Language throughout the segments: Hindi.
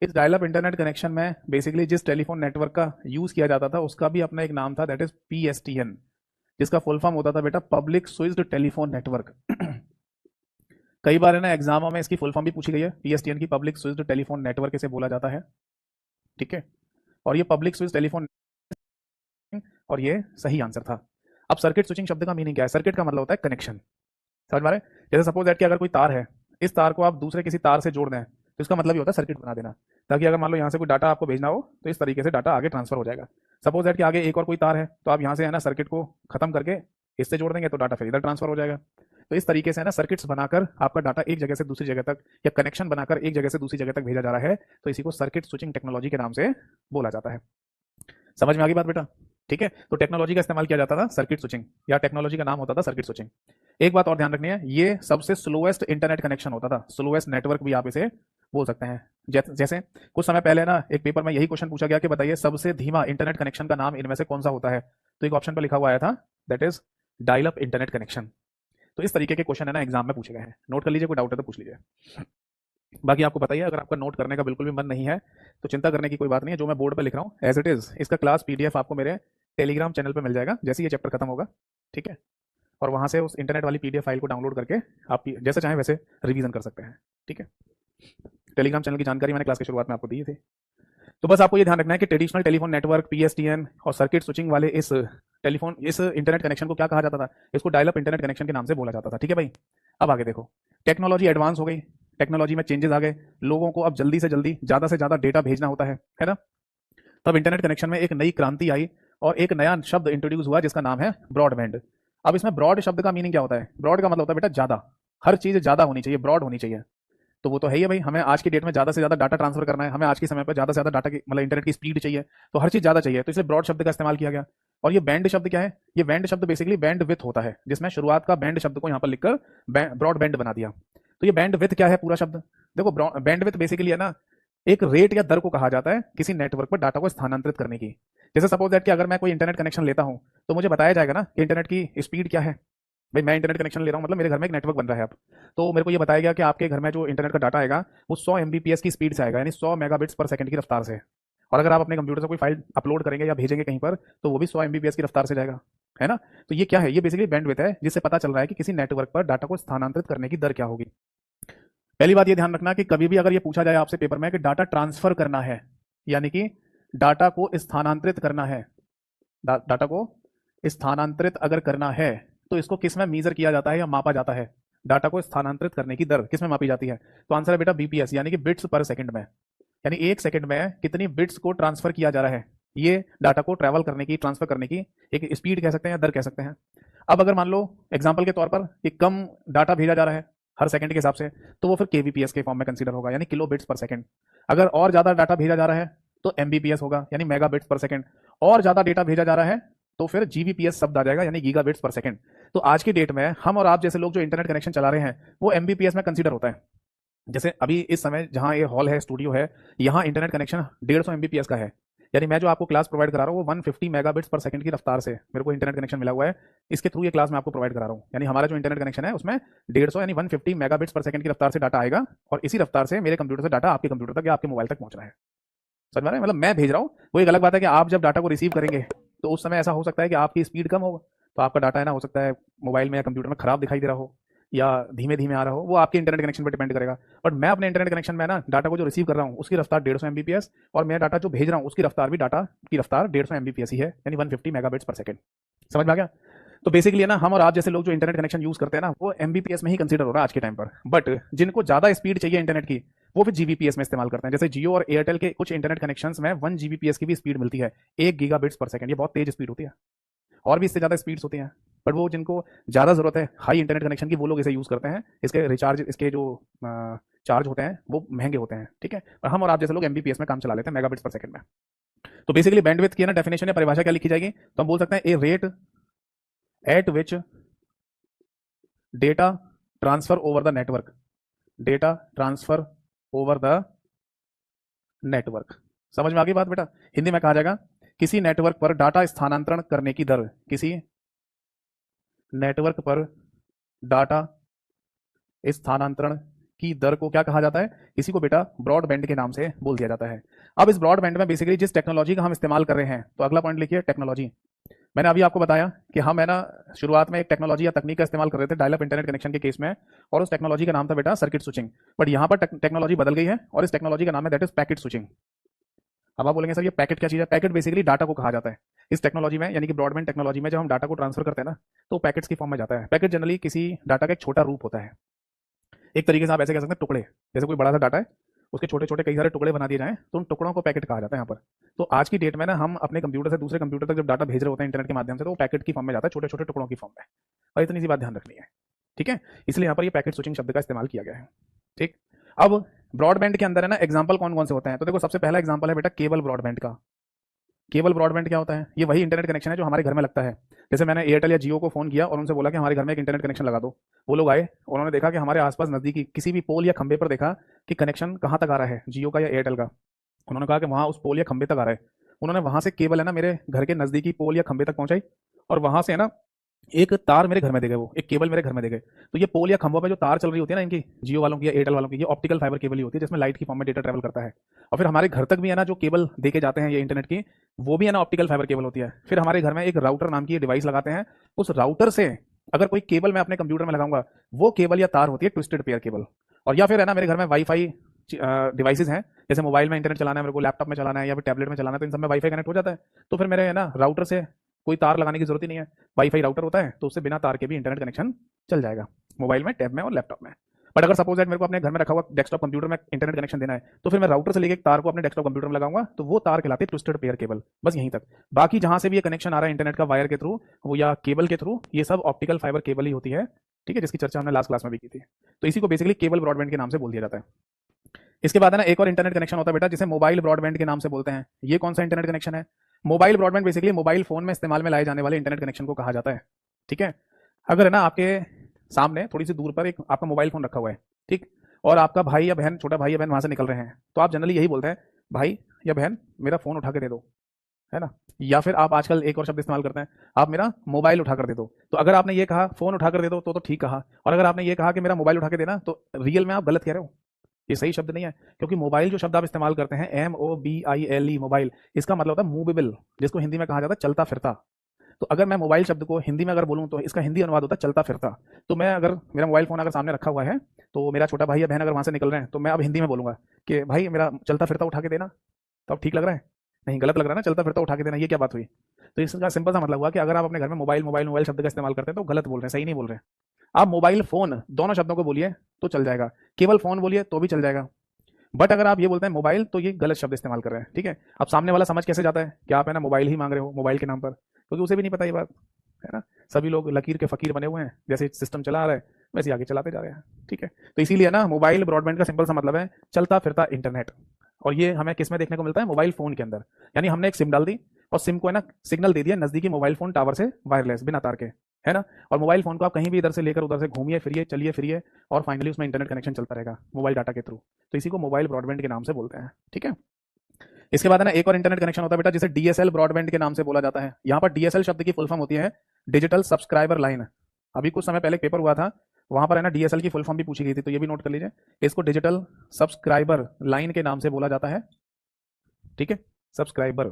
इस डायल अप इंटरनेट कनेक्शन में बेसिकली जिस टेलीफोन नेटवर्क का यूज किया जाता था उसका भी अपना एक नाम था, दैट इज PSTN, जिसका फुल फॉर्म होता था बेटा पब्लिक स्विच्ड टेलीफोन नेटवर्क। कई बार है ना एग्जामों में इसकी फुल फॉर्म भी पूछी गई है, PSTN की पब्लिक स्विच्ड टेलीफोन नेटवर्क इसे बोला जाता है। ठीक है, और ये पब्लिक स्विच टेलीफोन, और ये सही आंसर था। अब सर्किट स्विचिंग शब्द का मीनिंग क्या है? सर्किट का मतलब होता है कनेक्शन। समझ में आ रहा है? जैसे सपोज दैट कि अगर कोई तार है, इस तार को आप दूसरे किसी तार से जोड़ दें तो इसका मतलब ये होता है सर्किट बना देना, ताकि अगर मान लो यहाँ से कोई डाटा आपको भेजना हो तो इस तरीके से डाटा आगे ट्रांसफर हो जाएगा। सपोज दैट कि आगे एक और कोई तार है तो आप यहाँ से है ना सर्किट को खत्म करके इससे जोड़ देंगे तो डाटा फिर इधर ट्रांसफर हो जाएगा। तो इस तरीके से है ना सर्किट्स बनाकर आपका डाटा एक जगह से दूसरी जगह तक, या कनेक्शन बनाकर एक जगह से दूसरी जगह तक भेजा जा रहा है, तो इसी को सर्किट स्विचिंग टेक्नोलॉजी के नाम से बोला जाता है। समझ में आ गई बात बेटा? ठीक है, तो टेक्नोलॉजी का इस्तेमाल किया जाता था सर्किट स्विचिंग, या टेक्नोलॉजी का नाम होता था सर्किट स्विचिंग। एक बात और ध्यान रखनी है, ये सबसे स्लोएस्ट इंटरनेट कनेक्शन होता था, स्लोएस्ट नेटवर्क भी आप इसे बोल सकते हैं। जैसे कुछ समय पहले ना एक पेपर में यही क्वेश्चन पूछा गया कि बताइए सबसे धीमा इंटरनेट कनेक्शन का नाम इनमें से कौन सा होता है, तो एक ऑप्शन पर लिखा हुआ आया था, that is dial up internet connection. तो इस तरीके के क्वेश्चन है ना एग्जाम में पूछे गए हैं, नोट कर लीजिए, कोई डाउट है तो पूछ लीजिए। बाकी आपको बताइए, अगर आपका नोट करने का बिल्कुल भी मन नहीं है तो चिंता करने की कोई बात नहीं है, जो मैं बोर्ड पर लिख रहा हूँ एज इट इज, इसका क्लास PDF आपको मेरे टेलीग्राम चैनल पर मिल जाएगा जैसे ये चैप्टर खत्म होगा। ठीक है, और वहां से उस इंटरनेट वाली PDF फाइल को डाउनलोड करके आप जैसे चाहें वैसे रिवीजन कर सकते हैं। ठीक है, टेलीग्राम चैनल की जानकारी मैंने क्लास की शुरुआत में आपको दी थी। तो बस आपको ये ध्यान रखना है कि ट्रेडिशनल टेलीफोन नेटवर्क PSTN और सर्किट स्विचिंग वाले इस इंटरनेट कनेक्शन को क्या कहा जाता था? इसको डायल अप इंटरनेट कनेक्शन के नाम से बोला जाता था। ठीक है भाई, अब आगे देखो, टेक्नोलॉजी एडवांस हो गई, टेक्नोलॉजी में चेंजेस आ गए, लोगों को अब जल्दी से जल्दी ज़्यादा से ज़्यादा डेटा भेजना होता है ना? तब इंटरनेट कनेक्शन में एक नई क्रांति आई और एक नया शब्द इंट्रोड्यूस हुआ जिसका नाम है ब्रॉडबैंड। अब इसमें ब्रॉड शब्द का मीनिंग क्या होता है? ब्रॉड का मतलब होता है बेटा ज़्यादा, हर चीज़ ज़्यादा होनी चाहिए, ब्रॉड होनी चाहिए। तो वो तो है ही है भाई, हमें आज की डेट में ज़्यादा से ज़्यादा डाटा ट्रांसफर करना है, हमें आज के समय पर ज़्यादा से ज़्यादा डाटा की मतलब इंटरनेट की स्पीड चाहिए, तो हर चीज़ ज़्यादा चाहिए, तो इसलिए ब्रॉड शब्द का इस्तेमाल किया गया। और ये बैंड शब्द क्या है? ये बैंड शब्द बेसिकली बैंड विथ होता है, जिसमें शुरुआत का बैंड शब्द को यहाँ पर लिखकर ब्रॉड बैंड बना दिया। तो ये बैंड विथ क्या है पूरा शब्द? देखो, बैंड विथ बेसिकली है ना एक रेट या दर को कहा जाता है किसी नेटवर्क पर डाटा को स्थानांतरित करने की। जैसे सपोज दैट कि अगर मैं कोई इंटरनेट कनेक्शन लेता हूं तो मुझे बताया जाएगा ना कि इंटरनेट की स्पीड क्या है। भाई मैं इंटरनेट कनेक्शन ले रहा हूँ, मतलब मेरे घर में एक नेटवर्क बन रहा है अब, तो मेरे को ये बताया गया कि आपके घर में जो इंटरनेट का डाटा आएगा वो 100 MBPS की स्पीड से आएगा, यानी 100 मेगाबिट्स पर सेकंड की रफ्तार से। और अगर आप अपने कंप्यूटर से कोई फाइल अपलोड करेंगे या भेजेंगे कहीं पर तो वो भी 100 MBPS की रफ्तार से जाएगा, है ना? तो ये क्या है? ये बेसिकली बैंडविड्थ है, जिससे पता चल रहा है कि किसी नेटवर्क पर डाटा को स्थानांतरित करने की दर क्या होगी। पहली बात ये ध्यान रखना कि कभी भी अगर ये पूछा जाए आपसे पेपर में कि डाटा ट्रांसफर करना है, यानी कि डाटा को स्थानांतरित करना है, डाटा को स्थानांतरित अगर करना है तो इसको किस में मीजर किया जाता है या मापा जाता है? डाटा को स्थानांतरित करने की दर किस में मापी जाती है? तो आंसर है बेटा BPS, यानी कि बिट्स पर सेकंड में। यानी एक सेकंड में कितनी बिट्स को ट्रांसफर किया जा रहा है, ये डाटा को ट्रैवल करने की, ट्रांसफर करने की एक स्पीड कह सकते हैं या दर कह सकते हैं। अब अगर मान लो एग्जांपल के तौर पर कि कम डाटा भेजा जा रहा है हर सेकंड के हिसाब से, तो वो फिर KBPS के फॉर्म में कंसीडर होगा, यानी किलो बिट्स पर सेकंड। अगर और ज्यादा डाटा भेजा जा रहा है तो MBPS होगा, यानी मेगा बिट्स पर सेकंड। और ज्यादा डेटा भेजा जा रहा है तो फिर GBPS शब्द आ जाएगा, यानी गीगा बिट्स पर सेकंड। तो आज की डेट में हम और आप जैसे लोग जो इंटरनेट कनेक्शन चला रहे हैं वो MBPS में कंसीडर होता है। जैसे अभी इस समय जहां ये हॉल है, स्टूडियो है, यहाँ इंटरनेट कनेक्शन 150 MBPS का है, यानी मैं जो आपको क्लास प्रोवाइड करा रहा हूँ वो 150 मेगाबिट्स पर सेकंड की रफ्तार से मेरे को इंटरनेट कनेक्शन मिला हुआ है, इसके थ्रू ये क्लास मैं आपको प्रोवाइड करा रहा हूँ। यानी हमारा जो इंटरनेट कनेक्शन है उसमें 150 यानी 150 मेगाबिट्स पर सेकंड की रफ्तार से डाटा आएगा, और इसी रफ्तार से मेरे कंप्यूटर से डाटा आपके कंप्यूटर तक या आपके मोबाइल तक पहुंच रहा है। समझ में आ रहा है? मतलब मैं भेज रहा हूँ, वो एक अलग बात है कि आप जब डाटा को रिसीव करेंगे तो उस समय ऐसा हो सकता है कि आपकी स्पीड कम हो, तो आपका डाटा है ना हो सकता है मोबाइल में या कंप्यूटर में खराब दिखाई दे रहा हो या धीमे धीमे आ रहा हो, वो आपके इंटरनेट कनेक्शन पर डिपेंड करेगा। बट मैं अपने इंटरनेट कनेक्शन में ना डाटा को जो रिसीव कर रहा हूँ उसकी रफ्तार 150 MBPS, और मैं डाटा जो भेज रहा हूँ उसकी रफ्तार भी डाटा की रफ्तार 150 MBPS ही है, यानी 150 मेगाबिट्स पर सेकंड। समझ में आ गया? तो बेसिकली है ना हम और आप जैसे लोग जो इंटरनेट कनेक्शन यूज करते हैं ना वो MBPS में ही कंसीडर हो रहा है आज के टाइम पर। बट जिनको ज्यादा स्पीड चाहिए इंटरनेट की वो फिर GBPS में इस्तेमाल करते हैं। जैसे जियो और एयरटेल के कुछ इंटरनेट कनेक्शंस में 1 GBPS की भी स्पीड मिलती है, 1 गीगाबिट्स पर सेकंड। ये बहुत तेज स्पीड होती है, और भी इससे ज्यादा स्पीड्स होती हैं, बट वो जिनको ज्यादा जरूरत है हाई इंटरनेट कनेक्शन की वो लोग इसे यूज करते हैं। इसके रिचार्ज, इसके जो चार्ज होते हैं वो महंगे होते हैं। ठीक है, और हम और आप जैसे लोग MBPS में काम चला लेते हैं, मेगाबिट्स पर सेकंड में। तो बेसिकली बैंडविड्थ की ना डेफिनेशन या परिभाषा क्या लिखी जाएगी? तो हम बोल सकते हैं a rate at which data transfer over the network, data transfer over the network. समझ में आ गई बात बेटा? हिंदी में कहा जाएगा किसी नेटवर्क पर डाटा स्थानांतरण करने की दर, किसी नेटवर्क पर डाटा स्थानांतरण की दर को क्या कहा जाता है? इसी को बेटा ब्रॉडबैंड के नाम से बोल दिया जाता है। अब इस ब्रॉडबैंड में बेसिकली जिस टेक्नोलॉजी का हम इस्तेमाल कर रहे हैं, तो अगला पॉइंट लिखिए टेक्नोलॉजी। मैंने अभी आपको बताया कि हम है ना शुरुआत में एक टेक्नोलॉजी या तकनीक का इस्तेमाल कर रहे थे डायल अप इंटरनेट कनेक्शन के केस में, और उस टेक्नोलॉजी का नाम था बेटा सर्किट स्विचिंग। बट यहाँ पर टेक्नोलॉजी बदल गई है और इस टेक्नोलॉजी का नाम है दैट इज पैकेट स्विचिंग। अब आप बोलेंगे सर ये पैकेट क्या चीज़ है? पैकेट बेसिकली डाटा को कहा जाता है इस टेक्नोलॉजी में, यानी कि ब्रॉडबैंड टेक्नोलॉजी में जब हम डाटा को ट्रांसफर करते हैं ना, तो पैकेट्स की फॉर्म में जाता है। पैकेट जनरली किसी डाटा का एक छोटा रूप होता है। एक तरीके से आप ऐसे कह सकते हैं टुकड़े, जैसे कोई बड़ा सा डाटा है उसके छोटे छोटे कई सारे टुकड़े बना दिए जाएं तो उन टुकड़ों को पैकेट कहा जाता है यहाँ पर। तो आज की डेट में ना हम अपने कंप्यूटर से दूसरे कंप्यूटर तक जब डाटा भेज रहे होते हैं इंटरनेट के माध्यम से, तो वो पैकेट की फॉर्म में जाता है, छोटे छोटे टुकड़ों की फॉर्म में। और इतनी सी बात ध्यान रखनी है, ठीक है? इसलिए यहाँ पर ये पैकेट स्विचिंग शब्द का इस्तेमाल किया गया है, ठीक। अब ब्रॉडबैंड के अंदर है ना एग्जाम्पल कौन कौन से होते हैं? तो देखो सबसे पहला एग्जाम्पल है बेटा केबल ब्रॉडबैंड का। केबल ब्रॉडबैंड क्या होता है? ये वही इंटरनेट कनेक्शन है जो हमारे घर में लगता है। जैसे मैंने एयरटेल या जियो को फोन किया और उनसे बोला कि हमारे घर में एक इंटरनेट कनेक्शन लगा दो, वो लोग आए, उन्होंने देखा कि हमारे आसपास नजदीकी किसी भी पोल या खंबे पर देखा कि कनेक्शन कहाँ तक आ रहा है, जियो का या एयरटेल का। उन्होंने कहा कि वहाँ उस पोल या खंबे तक आ रहा है। उन्होंने वहां से केबल है ना मेरे घर के नजदीकी पोल या खंबे तक पहुंचाई, और वहां से है ना एक तार मेरे घर में दे गए, वो एक केबल मेरे घर में दे गए। तो ये पोल या खंभों पे जो तार चल रही होती है ना इनकी, जियो वालों की या एयरटेल वालों की, ये ऑप्टिकल फाइबर केबल ही होती है जिसमें लाइट की फॉर्म में डेटा ट्रैवल करता है। और फिर हमारे घर तक भी है ना जो केबल दे के जाते हैं ये इंटरनेट की, वो भी है ना ऑप्टिकल फाइबर केबल होती है। फिर हमारे घर में एक राउटर नाम की डिवाइस लगाते हैं, उस राउटर से अगर कोई केबल मैं अपने कंप्यूटर में लगाऊंगा, वो केबल या तार होती है ट्विस्टेड पेयर केबल। और या फिर है ना मेरे घर में वाईफाई डिवाइसेज हैं, जैसे मोबाइल में इंटरनेट चलाना है मेरे को, लैपटॉप में चलाना है या फिर टैबलेट में चलाना है, तो इन सब में वाईफाई कनेक्ट हो जाता है। तो फिर मेरे है ना राउटर से कोई तार लगाने की जरूरत ही नहीं है, वाईफाई राउटर होता है, तो उससे बिना तार के भी इंटरनेट कनेक्शन चल जाएगा मोबाइल में, टैब में और लैपटॉप में। बट अगर सपोज दैट मेरे को अपने घर में रखा हुआ डेस्कटॉप कंप्यूटर में इंटरनेट कनेक्शन देना है, तो फिर मैं राउटर से लेके एक तार को अपने डेस्कटॉप कंप्यूटर में लगाऊंगा, तो वो तार कहलाती है ट्विस्टेड पेयर केबल। बस यहीं तक। बाकी जहां से भी ये कनेक्शन आ रहा है इंटरनेट का वायर के थ्रू वो या केबल के थ्रू, ये सब ऑप्टिकल फाइबर केबल ही होती है, ठीक है, जिसकी चर्चा हमने लास्ट क्लास में भी की थी। तो इसी को बेसिकली केबल ब्रॉडबैंड के नाम से बोल दिया जाता है। इसके बाद है ना एक और इंटरनेट कनेक्शन होता है बेटा जिसे मोबाइल ब्रॉडबैंड के नाम से बोलते हैं। ये कौन सा इंटरनेट कनेक्शन है? Mobile broadband basically mobile phone में इस्तेमाल में लाए जाने वाले इंटरनेट कनेक्शन को कहा जाता है, ठीक है। अगर है ना आपके सामने थोड़ी सी दूर पर एक आपका मोबाइल फोन रखा हुआ है, ठीक, और आपका भाई या बहन, छोटा भाई या बहन वहां से निकल रहे हैं, तो आप जनरली यही बोलते हैं, भाई या बहन मेरा फोन उठा के दे दो, है ना। या फिर आप आजकल एक और शब्द इस्तेमाल करते हैं, आप मेरा मोबाइल उठा कर दे दो। तो अगर आपने ये कहा फोन उठा कर दे दो तो ठीक कहा, और अगर आपने ये कहा कि मेरा मोबाइल उठा के देना, तो रियल में आप गलत कह रहे हो, ये सही शब्द नहीं है। क्योंकि मोबाइल जो शब्द आप इस्तेमाल करते हैं MOBILE मोबाइल, इसका मतलब होता है मूवेबल, जिसको हिंदी में कहा जाता है चलता फिरता। तो अगर मैं मोबाइल शब्द को हिंदी में अगर बोलूं तो इसका हिंदी अनुवाद होता है चलता फिरता। तो मैं अगर मेरा मोबाइल फोन अगर सामने रखा हुआ है, तो मेरा छोटा भाई या बहन अगर वहां से निकल रहे हैं, तो मैं अब हिंदी में बोलूंगा कि भाई मेरा चलता फिरता उठा के देना, तो अब ठीक लग रहा है? नहीं, गलत लग रहा है ना, चलता फिरता उठा के देना, ये क्या बात हुई? तो इसका सिंपल सा मतलब हुआ कि अगर आप अपने घर में मोबाइल मोबाइल मोबाइल शब्द का इस्तेमाल करते हैं तो गलत बोल रहे हैं, सही नहीं बोल रहे हैं। आप मोबाइल फोन दोनों शब्दों को बोलिए तो चल जाएगा, केवल फोन बोलिए तो भी चल जाएगा। बट अगर आप ये बोलते हैं मोबाइल, तो ये गलत शब्द इस्तेमाल कर रहे हैं, ठीक है। अब सामने वाला समझ कैसे जाता है कि आप है ना मोबाइल ही मांग रहे हो मोबाइल के नाम पर, क्योंकि उसे भी नहीं पता ये बात, है ना। सभी लोग लकीर के फकीर बने हुए हैं, जैसे सिस्टम चला रहा है वैसे आगे चलाते जा रहे हैं, ठीक है। तो इसीलिए ना मोबाइल ब्रॉडबैंड का सिंपल सा मतलब है चलता फिरता इंटरनेट। और ये हमें किस में देखने को मिलता है? मोबाइल फोन के अंदर। यानी हमने एक सिम डाल दी और सिम को है ना सिग्नल दे दिया नजदीकी मोबाइल फोन टावर से वायरलेस बिना तार के, है ना। और मोबाइल फोन को आप कहीं भी इधर से लेकर उधर से घूमिए फिरिए, चलिए फिरिए, और फाइनली उसमें इंटरनेट कनेक्शन चलता रहेगा मोबाइल डाटा के थ्रू। तो इसी को मोबाइल ब्रॉडबैंड के नाम से बोलते हैं, ठीक है। इसके बाद है ना एक और इंटरनेट कनेक्शन होता है बेटा जिसे DSL ब्रॉडबैंड के नाम से बोला जाता है। यहाँ पर DSL शब्द की फुल फॉर्म होती है डिजिटल सब्सक्राइबर लाइन। अभी कुछ समय पहले पेपर हुआ था, वहां पर है ना DSL की फुल फॉर्म भी पूछी गई थी, तो ये भी नोट कर लीजिए। इसको डिजिटल सब्सक्राइबर लाइन के नाम से बोला जाता है, ठीक है, सब्सक्राइबर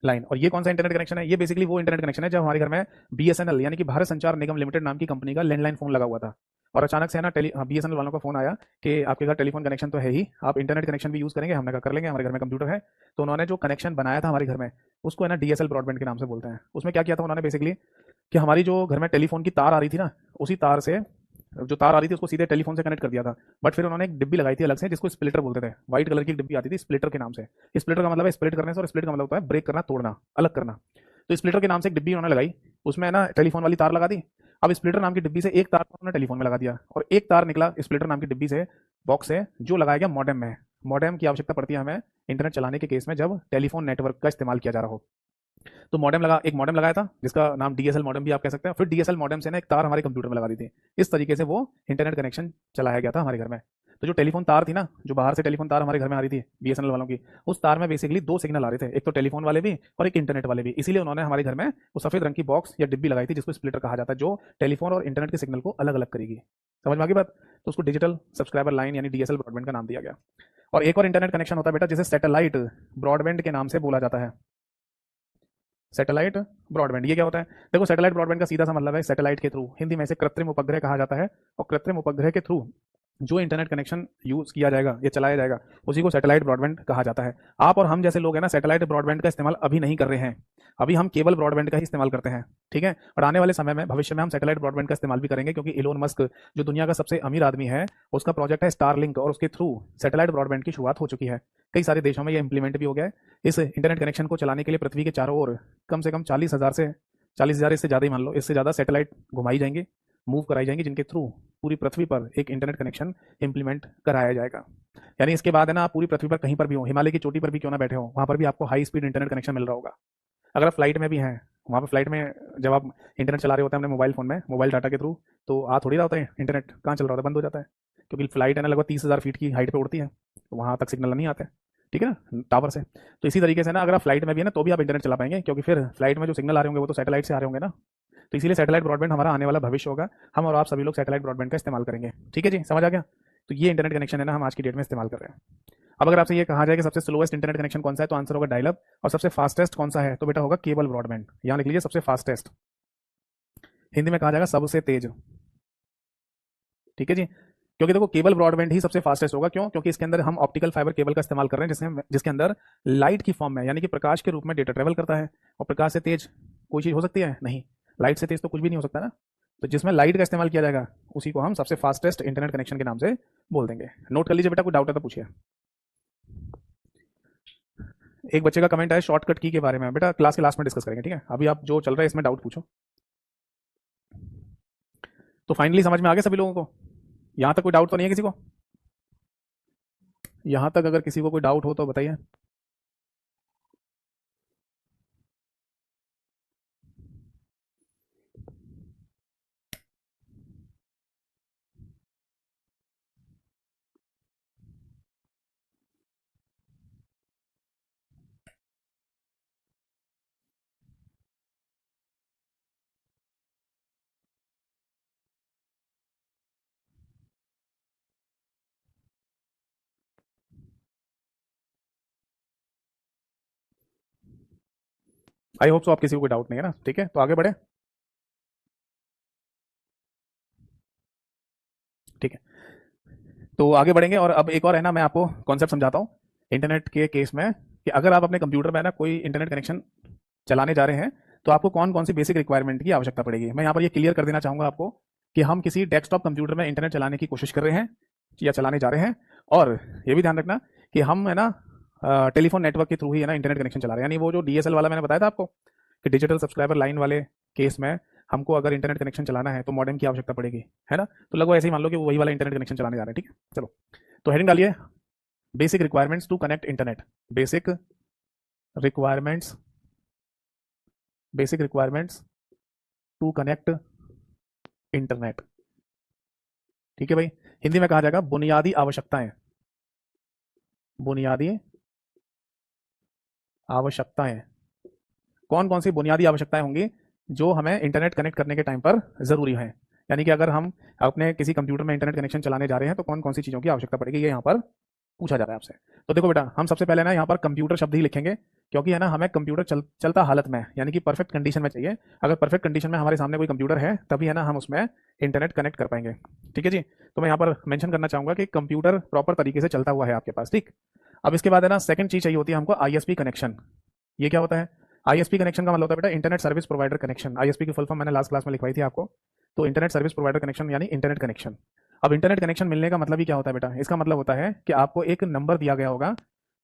लाइन। और ये कौन सा इंटरनेट कनेक्शन है? ये बेसिकली वो इंटरनेट कनेक्शन है जब हमारे घर में BSNL यानी कि भारत संचार निगम लिमिटेड नाम की कंपनी का लैंडलाइन फोन लगा हुआ था, और अचानक से है ना BSNL वालों का फोन आया कि आपके घर टेलीफोन कनेक्शन तो है ही, आप इंटरनेट कनेक्शन भी यूज करेंगे। हमने कहा कर लेंगे, हमारे घर में कंप्यूटर है। तो उन्होंने जो कनेक्शन बनाया था हमारे घर में, उसको है ना DSL ब्रॉडबैंड के नाम से बोलते हैं। उसमें क्या किया था उन्होंने बेसिकली कि हमारी जो घर में टेलीफोन की तार आ रही थी ना, उसी तार से जो तार आ रही थी उसको सीधे टेलीफोन से कनेक्ट कर दिया था। बट फिर उन्होंने एक डिब्बी लगाई थी अलग से जिसको स्प्लिटर बोलते थे, व्हाइट कलर की डिब्बी आती थी स्प्लिटर के नाम से। स्प्लिटर का मतलब है स्प्लिट करने से, और स्प्लिट का मतलब होता है ब्रेक करना, तोड़ना, अलग करना। तो स्प्लिटर के नाम से एक डिब्बी उन्होंने लगाई, उसमें ना टेलीफोन वाली तार लगा दी। अब स्प्लिटर नाम की डिब्बी से एक तार उन्होंने टेलीफोन में लगा दिया, और एक तार निकला स्प्लिटर नाम की डिब्बी से, बॉक्स से, जो लगाया गया मॉडेम में। मॉडेम की आवश्यकता पड़ती है हमें इंटरनेट चलाने के केस में जब टेलीफोन नेटवर्क का इस्तेमाल किया जा रहा हो। तो मॉडेम लगा, एक मॉडेम लगाया था जिसका नाम DSL मॉडेम भी आप कह सकते हैं। फिर DSL मॉडेम से ना एक तार हमारे कंप्यूटर में लगा दी थी। इस तरीके से वो इंटरनेट कनेक्शन चलाया गया था हमारे घर में। तो जो टेलीफोन तार थी ना, जो बाहर से टेलीफोन तार हमारे घर में आ रही थी बीएसएनएल वालों की, उस तार में बेसिकली दो सिग्नल आ रहे थे, एक तो टेलीफोन वाले भी और एक इंटरनेट वाले भी। इसीलिए उन्होंने हमारे घर में वो सफेद रंग की बॉक्स या डिब्बी लगाई थी जिसको स्प्लिटर कहा जाता है, जो टेलीफोन और इंटरनेट के सिग्नल को अलग अलग करेगी। समझ में आ गई बात? तो उसको डिजिटल सब्सक्राइबर लाइन यानी डीएसएल ब्रॉडबैंड का नाम दिया गया। और एक और इंटरनेट कनेक्शन होता है बेटा जिसे सैटेलाइट ब्रॉडबैंड के नाम से बोला जाता है। सैटेलाइट ब्रॉडबैंड ये क्या होता है? देखो, सैटेलाइट ब्रॉडबैंड का सीधा सा मतलब है सैटेलाइट के थ्रू, हिंदी में इसे कृत्रिम उपग्रह कहा जाता है। और कृत्रिम उपग्रह के थ्रू जो इंटरनेट कनेक्शन यूज किया जाएगा या चलाया जाएगा उसी को सैटेलाइट ब्रॉडबैंड कहा जाता है। आप और हम जैसे लोग हैं ना, सैटेलाइट ब्रॉडबैंड का इस्तेमाल अभी नहीं कर रहे हैं, अभी हम केबल ब्रॉडबैंड का ही इस्तेमाल करते हैं, ठीक है। और आने वाले समय में, भविष्य में हम सैटेलाइट ब्रॉडबैंड का इस्तेमाल भी करेंगे, क्योंकि इलोन मस्क जो दुनिया का सबसे अमीर आदमी है, उसका प्रोजेक्ट है स्टारलिंक और उसके थ्रू सैटेलाइट ब्रॉडबैंड की शुरुआत हो चुकी है। कई सारे देशों में ये इंप्लीमेंट भी हो गया है। इस इंटरनेट कनेक्शन को चलाने के लिए पृथ्वी के चारों ओर कम से कम 40,000 इससे ज़्यादा ही मान लो, इससे ज़्यादा सैटेलाइट घुमाई जाएंगी, मूव कराई जाएंगी, जिनके थ्रू पूरी पृथ्वी पर एक इंटरनेट कनेक्शन इंप्लीमेंट कराया जाएगा। यानी इसके बाद है ना, आप पूरी पृथ्वी पर कहीं पर भी हो, हिमालय की चोटी पर भी क्यों ना बैठे हो, वहाँ पर भी आपको हाई स्पीड इंटरनेट कनेक्शन मिल रहा होगा। अगर आप फ्लाइट में भी हैं, वहाँ पर फ्लाइट में जब आप इंटरनेट चला रहे होते हैं अपने मोबाइल फ़ोन में, मोबाइल डाटा के थ्रू, तो आ थोड़ी रहा होता है इंटरनेट, कहाँ चल रहा होता है, बंद हो जाता है, क्योंकि फ्लाइट है ना लगभग 30,000 फीट की हाइट पर उड़ती है, तो वहाँ तक सिग्नल नहीं आते, ठीक है ना, टावर से। तो इसी तरीके से ना, अगर आप फ्लाइट में भी है ना, तो भी आप इंटरनेट चला पाएंगे, क्योंकि फिर फ्लाइट में जो सिग्नल आ रहे होंगे वो तो सैटेलाइट से आ रहे होंगे ना। तो इसीलिए सैटेलाइट ब्रॉडबैंड हमारा आने वाला भविष्य होगा। हम और आप सभी लोग सैटेलाइट ब्रॉडबैंड का इस्तेमाल करेंगे, ठीक है जी, समझ आ गया? तो ये इंटरनेट कनेक्शन है ना, हम आज की डेट में इस्तेमाल कर रहे हैं। अब अगर आपसे ये कहा जाए कि सबसे स्लोएस्ट इंटरनेट कनेक्शन कौन सा है, तो आंसर होगा डायल अप। और सबसे फास्टेस्ट कौन सा है, तो बेटा होगा केबल ब्रॉडबैंड। यहाँ लिख लीजिए सबसे फास्टेस्ट, हिंदी में कहा जाएगा सबसे तेज, ठीक है जी। क्योंकि देखो, केबल ब्रॉडबैंड ही सबसे फास्टेस्ट होगा। क्यों? क्योंकि इसके अंदर हम ऑप्टिकल फाइबर केबल का इस्तेमाल कर रहे हैं, जिसके अंदर लाइट की फॉर्म में, यानी कि प्रकाश के रूप में डेटा ट्रेवल करता है। और प्रकाश से तेज कोई चीज़ हो सकती है? नहीं। लाइट से तेज तो कुछ भी नहीं हो सकता ना। तो जिसमें लाइट का इस्तेमाल किया जाएगा उसी को हम सबसे फास्टेस्ट इंटरनेट कनेक्शन के नाम से बोल देंगे। नोट कर लीजिए बेटा, कोई डाउट है तो पूछिए। एक बच्चे का कमेंट है शॉर्टकट की के बारे में, बेटा क्लास के लास्ट में डिस्कस करेंगे, ठीक है। अभी आप जो चल रहा है इसमें डाउट पूछो। तो फाइनली समझ में आ गया सभी लोगों को? यहाँ तक कोई डाउट तो नहीं है किसी को? यहाँ तक अगर किसी को कोई डाउट हो तो बताइए। आई होप सो आप किसी को कोई डाउट नहीं है ना, ठीक है। तो आगे बढ़े, ठीक है। तो आगे बढ़ेंगे और अब एक और है ना, मैं आपको कॉन्सेप्ट समझाता हूँ इंटरनेट के केस में, कि अगर आप अपने कंप्यूटर में ना कोई इंटरनेट कनेक्शन चलाने जा रहे हैं तो आपको कौन कौन सी बेसिक रिक्वायरमेंट की आवश्यकता पड़ेगी। मैं यहाँ पर ये क्लियर कर देना चाहूँगा आपको कि हम किसी डेस्कटॉप कंप्यूटर में इंटरनेट चलाने की कोशिश कर रहे हैं या चलाने जा रहे हैं। और ये भी ध्यान रखना कि हम है ना टेलीफोन नेटवर्क के थ्रू ही है ना इंटरनेट कनेक्शन चला रहे हैं। यानी वो जो डीएसएल वाला मैंने बताया था आपको कि डिजिटल सब्सक्राइबर लाइन वाले केस में हमको अगर इंटरनेट कनेक्शन चलाना है तो मॉडेम की आवश्यकता पड़ेगी, है ना। तो लगभग ऐसे ही मान लो कि वही वाला इंटरनेट कनेक्शन चलाने जा रहे हैं, ठीक है। चलो, तो हेडिंग डालिए, basic requirements to connect internet. Basic requirements, basic requirements to connect internet, ठीक है भाई। हिंदी में कहा जाएगा बुनियादी आवश्यकताएं। बुनियादी आवश्यकताएं, कौन कौन सी बुनियादी आवश्यकताएं होंगी जो हमें इंटरनेट कनेक्ट करने के टाइम पर जरूरी है। यानी कि अगर हम अपने किसी कंप्यूटर में इंटरनेट कनेक्शन चलाने जा रहे हैं तो कौन कौन सी चीज़ों की आवश्यकता पड़ेगी, ये यहाँ पर पूछा जा रहा है आपसे। तो देखो बेटा, हम सबसे पहले ना यहाँ पर कंप्यूटर शब्द ही लिखेंगे, क्योंकि है ना हमें कंप्यूटर चलता हालत में, यानी कि परफेक्ट कंडीशन में चाहिए। अगर परफेक्ट कंडीशन में हमारे सामने कोई कंप्यूटर है तभी है ना हम उसमें इंटरनेट कनेक्ट कर पाएंगे, ठीक है जी। तो मैं यहाँ पर मेंशन करना चाहूँगा कि कंप्यूटर प्रॉपर तरीके से चलता हुआ है आपके पास, ठीक। अब इसके बाद है ना सेकंड चीज़ चाहिए होती है हमको, आईएसपी कनेक्शन। ये क्या होता है? आईएसपी कनेक्शन का मतलब होता है बेटा internet service provider connection. ISP की फुल फॉर्म मैंने लास्ट क्लास में लिखवाई थी आपको। तो इंटरनेट सर्विस प्रोवाइडर कनेक्शन यानी इंटरनेट कनेक्शन। अब इंटरनेट कनेक्शन मिलने का मतलब ही क्या होता है बेटा? इसका मतलब होता है कि आपको एक नंबर दिया गया होगा